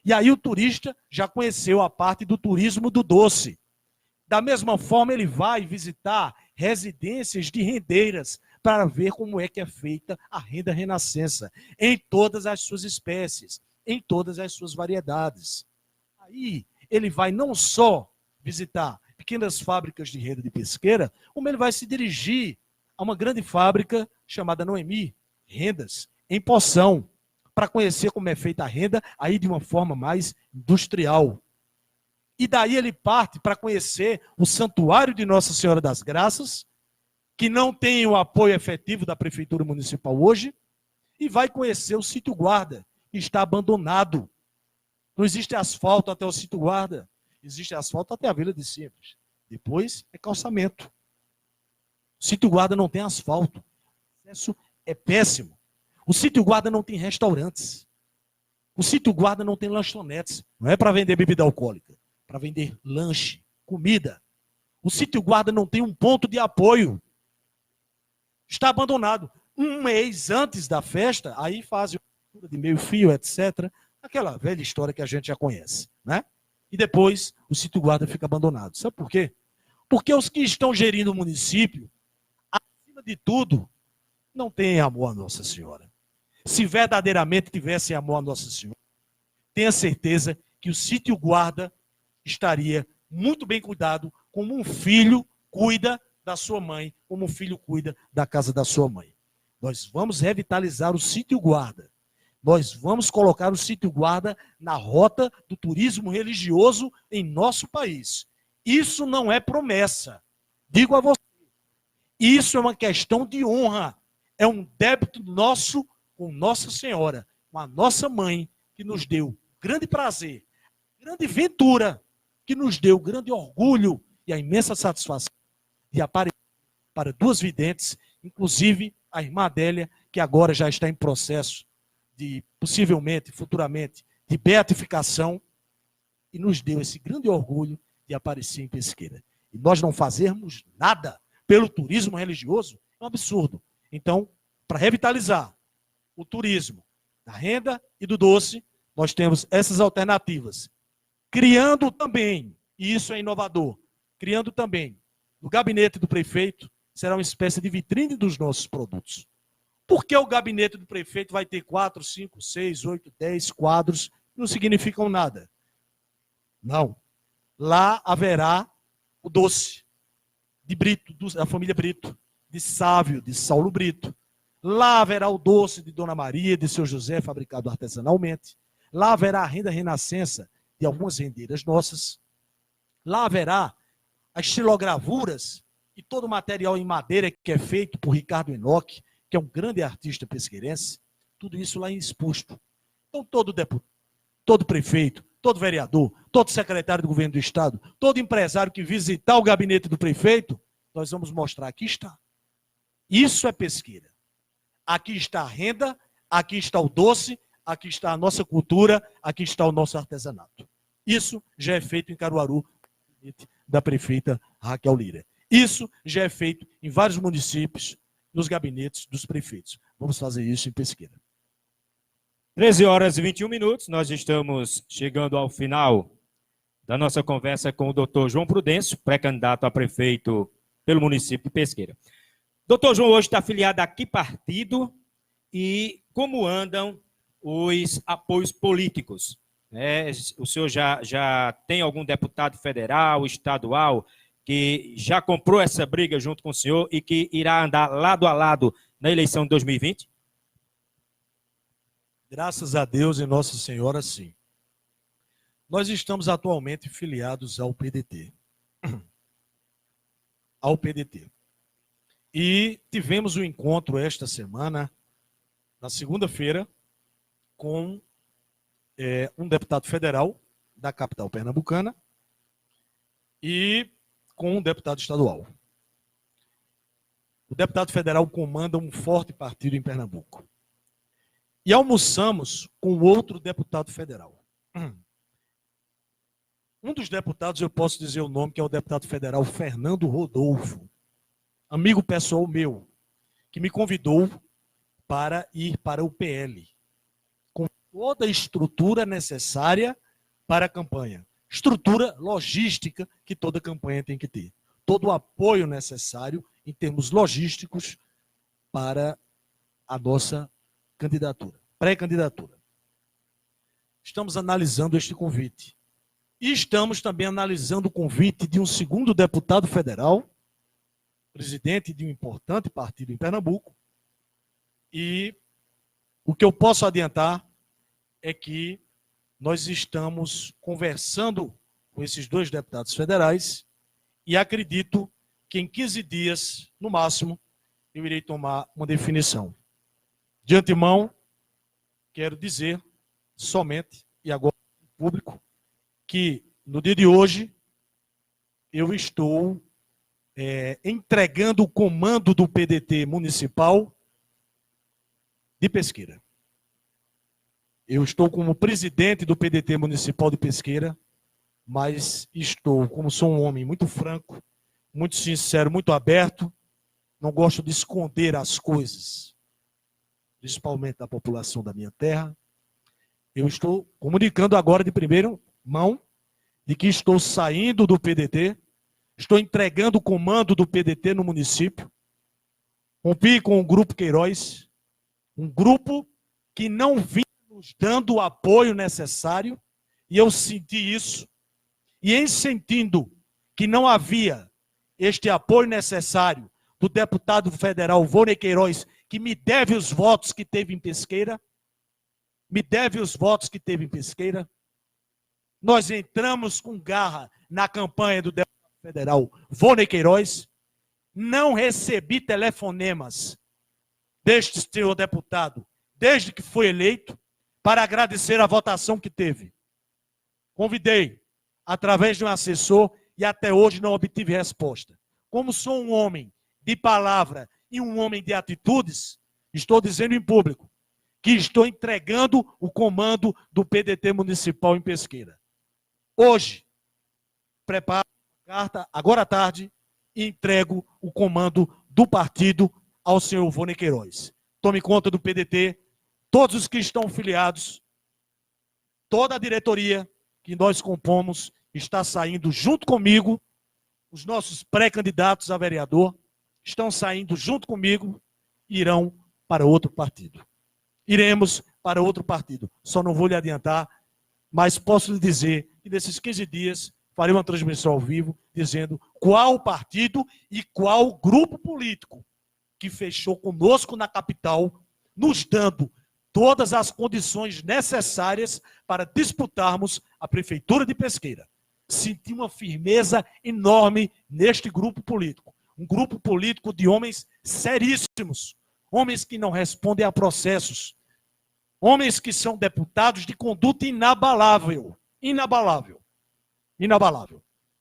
E aí o turista já conheceu a parte do turismo do doce. Da mesma forma, ele vai visitar residências de rendeiras para ver como é que é feita a renda renascença, em todas as suas espécies, em todas as suas variedades. Aí ele vai não só visitar pequenas fábricas de renda de Pesqueira, como ele vai se dirigir a uma grande fábrica chamada Noemi Rendas, em Poção, para conhecer como é feita a renda aí de uma forma mais industrial. E daí ele parte para conhecer o Santuário de Nossa Senhora das Graças, que não tem o apoio efetivo da Prefeitura Municipal hoje, e vai conhecer o Sítio Guarda, que está abandonado. Não existe asfalto até o Sítio Guarda. existe asfalto até a Vila de Simples. Depois é calçamento. O sítio guarda não tem asfalto. O acesso é péssimo. O sítio guarda não tem restaurantes. O sítio guarda não tem lanchonetes. Não é para vender bebida alcoólica, para vender lanche, comida. O sítio guarda não tem um ponto de apoio. Está abandonado. Um mês antes da festa, aí fazem de meio fio, etc. Aquela velha história que a gente já conhece, né? E depois o sítio guarda fica abandonado. Sabe por quê? Porque os que estão gerindo o município, acima de tudo, não têm amor à Nossa Senhora. Se verdadeiramente tivessem amor à Nossa Senhora, tenha certeza que o sítio guarda estaria muito bem cuidado, como um filho cuida da sua mãe, como um filho cuida da casa da sua mãe. Nós vamos revitalizar o sítio guarda. Nós vamos colocar o sítio guarda na rota do turismo religioso em nosso país. Isso não é promessa. Digo a você. Isso é uma questão de honra. É um débito nosso com Nossa Senhora, com a nossa mãe, que nos deu grande prazer, grande ventura, que nos deu grande orgulho e a imensa satisfação de aparecer para duas videntes, inclusive a irmã Adélia, que agora já está em processo de, possivelmente, futuramente, de beatificação, e nos deu esse grande orgulho de aparecer em Pesqueira. E nós não fazermos nada pelo turismo religioso é um absurdo. Então, para revitalizar o turismo da renda e do doce, nós temos essas alternativas. Criando também, e isso é inovador, criando também, no gabinete do prefeito, será uma espécie de vitrine dos nossos produtos. Por que o gabinete do prefeito vai ter 4, 5, 6, 8, 10 quadros que não significam nada? Não. Lá haverá o doce de Brito, da família Brito, de Sávio, de Saulo Brito. Lá haverá o doce de Dona Maria, de seu José, fabricado artesanalmente. Lá haverá a renda renascença de algumas rendeiras nossas. Lá haverá as xilogravuras e todo o material em madeira que é feito por Ricardo Enoch, que é um grande artista pesqueirense. Tudo isso lá exposto. Então, todo deputado, todo prefeito, todo vereador, todo secretário do governo do estado, todo empresário que visitar o gabinete do prefeito, nós vamos mostrar, aqui está. Isso é Pesqueira. Aqui está a renda, aqui está o doce, aqui está a nossa cultura, aqui está o nosso artesanato. Isso já é feito em Caruaru, da prefeita Raquel Lira. Isso já é feito em vários municípios, nos gabinetes dos prefeitos. Vamos fazer isso em Pesqueira. 13 horas e 21 minutos, nós estamos chegando ao final da nossa conversa com o doutor João Prudêncio, pré-candidato a prefeito pelo município de Pesqueira. Doutor João hoje está afiliado a que partido e como andam os apoios políticos? O senhor já tem algum deputado federal, estadual, que já comprou essa briga junto com o senhor e que irá andar lado a lado na eleição de 2020? Graças a Deus e Nossa Senhora, sim. Nós estamos atualmente filiados ao PDT. Ao PDT. E tivemos um encontro esta semana, na segunda-feira, com um deputado federal da capital pernambucana e com um deputado estadual. O deputado federal comanda um forte partido em Pernambuco. E almoçamos com outro deputado federal. Um dos deputados, eu posso dizer o nome, que é o deputado federal Fernando Rodolfo, amigo pessoal meu, que me convidou para ir para o PL, com toda a estrutura necessária para a campanha. Estrutura logística que toda campanha tem que ter. Todo o apoio necessário em termos logísticos para a nossa candidatura, pré-candidatura. Estamos analisando este convite. E estamos também analisando o convite de um segundo deputado federal, presidente de um importante partido em Pernambuco. E o que eu posso adiantar é que nós estamos conversando com esses dois deputados federais e acredito que em 15 dias, no máximo, eu irei tomar uma definição. De antemão, quero dizer somente, e agora em público, que no dia de hoje, eu estou entregando o comando do PDT municipal de Pesqueira. Eu estou como presidente do PDT municipal de Pesqueira, mas como sou um homem muito franco, muito sincero, muito aberto, não gosto de esconder as coisas, principalmente da população da minha terra. Eu estou comunicando agora de primeira mão de que estou saindo do PDT, estou entregando o comando do PDT no município. Rompi com o Grupo Queiroz, um grupo que não vinha nos dando o apoio necessário, e eu senti isso. E em sentindo que não havia este apoio necessário do deputado federal Vônei Queiroz, que me deve os votos que teve em Pesqueira, nós entramos com garra na campanha do deputado federal Vônei Queiroz. Não recebi telefonemas deste senhor deputado desde que foi eleito para agradecer a votação que teve. Convidei através de um assessor e até hoje não obtive resposta. Como sou um homem de palavra e um homem de atitudes, estou dizendo em público que estou entregando o comando do PDT municipal em Pesqueira. Hoje, preparo a carta, agora à tarde, e entrego o comando do partido ao senhor Vônei Queiroz. Tome conta do PDT, todos os que estão filiados, toda a diretoria que nós compomos está saindo junto comigo, os nossos pré-candidatos a vereador estão saindo junto comigo e irão para outro partido. Iremos para outro partido. Só não vou lhe adiantar, mas posso lhe dizer que nesses 15 dias farei uma transmissão ao vivo dizendo qual partido e qual grupo político que fechou conosco na capital, nos dando todas as condições necessárias para disputarmos a Prefeitura de Pesqueira. Senti uma firmeza enorme neste grupo político. Um grupo político de homens seríssimos, homens que não respondem a processos, homens que são deputados de conduta inabalável.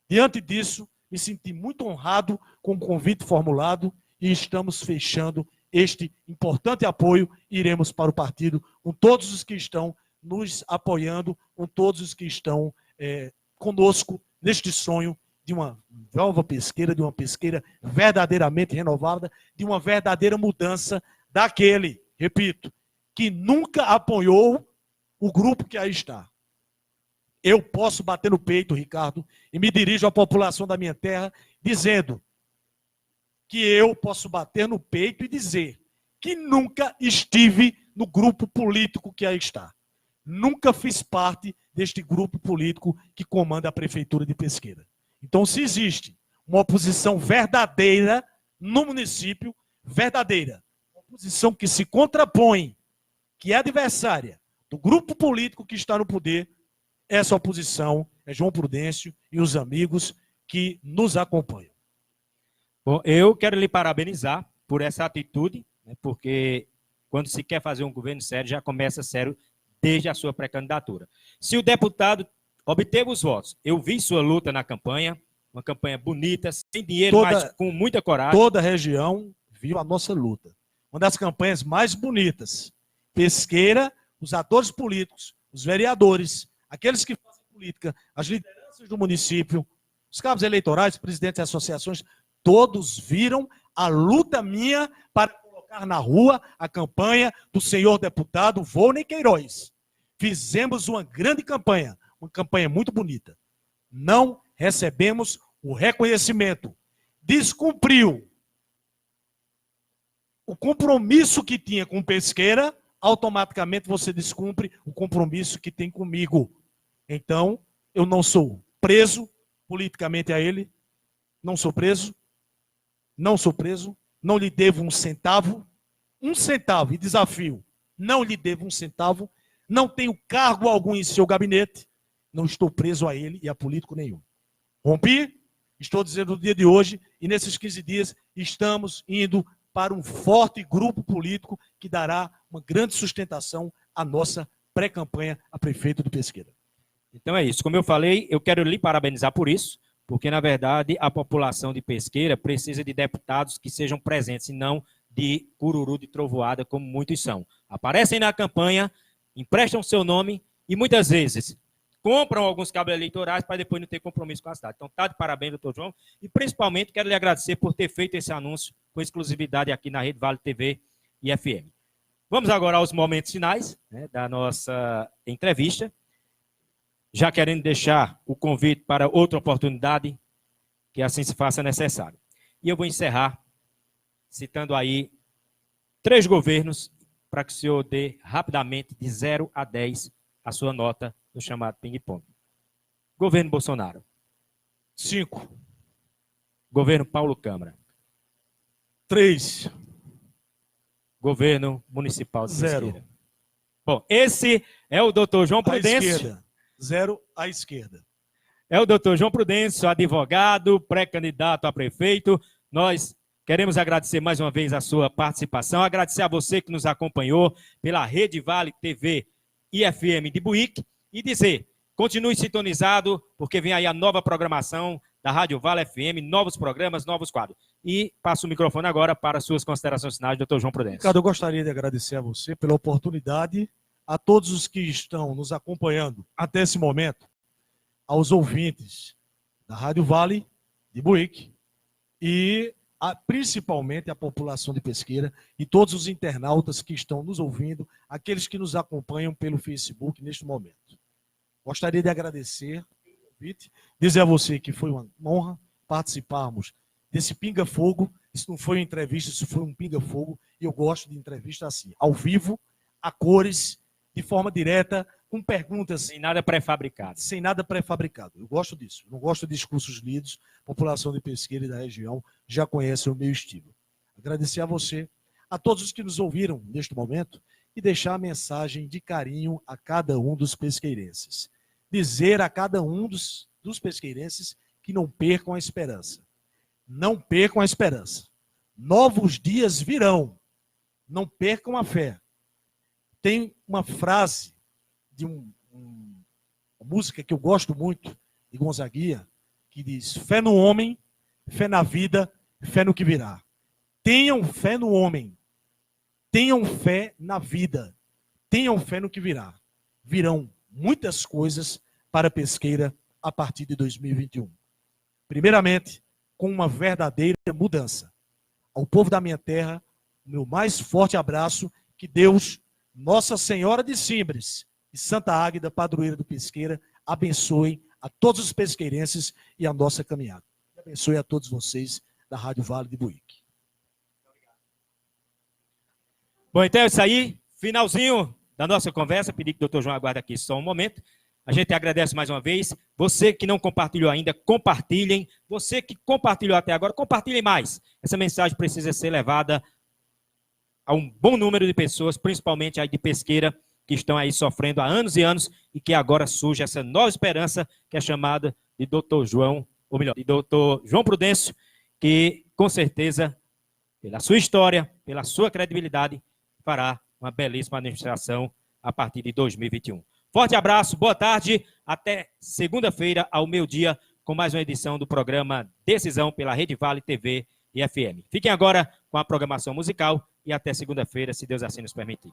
Diante disso, me senti muito honrado com o convite formulado e estamos fechando este importante apoio e iremos para o partido com todos os que estão nos apoiando, com todos os que estão conosco neste sonho de uma nova Pesqueira, de uma Pesqueira verdadeiramente renovada, de uma verdadeira mudança daquele, repito, que nunca apoiou o grupo que aí está. Eu posso bater no peito, Ricardo, e me dirijo à população da minha terra, dizendo que eu posso bater no peito e dizer que nunca estive no grupo político que aí está. Nunca fiz parte deste grupo político que comanda a Prefeitura de Pesqueira. Então, se existe uma oposição verdadeira no município, verdadeira, uma oposição que se contrapõe, que é adversária do grupo político que está no poder, essa oposição é João Prudêncio e os amigos que nos acompanham. Bom, eu quero lhe parabenizar por essa atitude, né, porque quando se quer fazer um governo sério, já começa sério desde a sua pré-candidatura. Se o deputado obteve os votos, eu vi sua luta na campanha, uma campanha bonita, sem dinheiro, mas com muita coragem. Toda a região viu a nossa luta. Uma das campanhas mais bonitas. Pesqueira, os atores políticos, os vereadores, aqueles que fazem política, as lideranças do município, os cabos eleitorais, presidentes de associações, todos viram a luta minha para colocar na rua a campanha do senhor deputado Vônei Queiroz. Fizemos uma grande campanha, uma campanha muito bonita. Não recebemos o reconhecimento. Descumpriu o compromisso que tinha com Pesqueira, automaticamente você descumpre o compromisso que tem comigo. Então, eu não sou preso politicamente a ele, não sou preso, não lhe devo um centavo, e desafio, não lhe devo um centavo, não tenho cargo algum em seu gabinete, não estou preso a ele e a político nenhum. Rompi, estou dizendo no dia de hoje, e nesses 15 dias estamos indo para um forte grupo político que dará uma grande sustentação à nossa pré-campanha a prefeito de Pesqueira. Então é isso. Como eu falei, eu quero lhe parabenizar por isso, porque, na verdade, a população de Pesqueira precisa de deputados que sejam presentes, e não de cururu de trovoada, como muitos são. Aparecem na campanha, emprestam seu nome e, muitas vezes, compram alguns cabos eleitorais para depois não ter compromisso com a cidade. Então, tá de parabéns, doutor João, e, principalmente, quero lhe agradecer por ter feito esse anúncio com exclusividade aqui na Rede Vale TV e FM. Vamos agora aos momentos finais, né, da nossa entrevista, já querendo deixar o convite para outra oportunidade, que assim se faça necessário. E eu vou encerrar citando aí 3 governos para que o senhor dê rapidamente de 0 a 10 a sua nota no chamado ping-pong. Governo Bolsonaro. 5. Governo Paulo Câmara. 3. Governo Municipal de 0. Pesqueira. Bom, esse é o doutor João À Prudêncio. esquerda. 0 à esquerda. É o doutor João Prudêncio, advogado, pré-candidato a prefeito. Nós queremos agradecer mais uma vez a sua participação, agradecer a você que nos acompanhou pela Rede Vale TV e FM de Buíque e dizer, continue sintonizado, porque vem aí a nova programação da Rádio Vale FM, novos programas, novos quadros. E passo o microfone agora para suas considerações finais, doutor João Prudêncio. Ricardo, eu gostaria de agradecer a você pela oportunidade, a todos os que estão nos acompanhando até esse momento, aos ouvintes da Rádio Vale de Buíque e principalmente a população de Pesqueira e todos os internautas que estão nos ouvindo, aqueles que nos acompanham pelo Facebook neste momento. Gostaria de agradecer o convite, dizer a você que foi uma honra participarmos desse pinga-fogo. Isso não foi uma entrevista, isso foi um pinga-fogo, e eu gosto de entrevista assim, ao vivo, a cores, de forma direta, com perguntas. Sem nada pré-fabricado. Sem nada pré-fabricado. Eu gosto disso. Eu não gosto de discursos lidos. A população de Pesqueira e da região já conhece o meu estilo. Agradecer a você, a todos os que nos ouviram neste momento e deixar a mensagem de carinho a cada um dos pesqueirenses. Dizer a cada um dos pesqueirenses que não percam a esperança. Não percam a esperança. Novos dias virão. Não percam a fé. Tem uma frase de uma música que eu gosto muito, de Gonzaguinha, que diz: fé no homem, fé na vida, fé no que virá. Tenham fé no homem, tenham fé na vida, tenham fé no que virá. Virão muitas coisas para Pesqueira a partir de 2021. Primeiramente, com uma verdadeira mudança. Ao povo da minha terra, meu mais forte abraço, que Deus, Nossa Senhora de Simbres e Santa Águida, padroeira do Pesqueira, abençoe a todos os pesqueirenses e a nossa caminhada. Abençoe a todos vocês da Rádio Vale de Buíque. Bom, então é isso aí. Finalzinho da nossa conversa. Pedi que o doutor João aguarde aqui só um momento. A gente agradece mais uma vez. Você que não compartilhou ainda, compartilhem. Você que compartilhou até agora, compartilhem mais. Essa mensagem precisa ser levada a um bom número de pessoas, principalmente aí de Pesqueira, que estão aí sofrendo há anos e anos e que agora surge essa nova esperança que é chamada de doutor João, ou melhor, de doutor João Prudêncio, que com certeza, pela sua história, pela sua credibilidade, fará uma belíssima administração a partir de 2021. Forte abraço, boa tarde, até segunda-feira ao meio-dia com mais uma edição do programa Decisão pela Rede Vale TV e FM. Fiquem agora com a programação musical e até segunda-feira, se Deus assim nos permitir.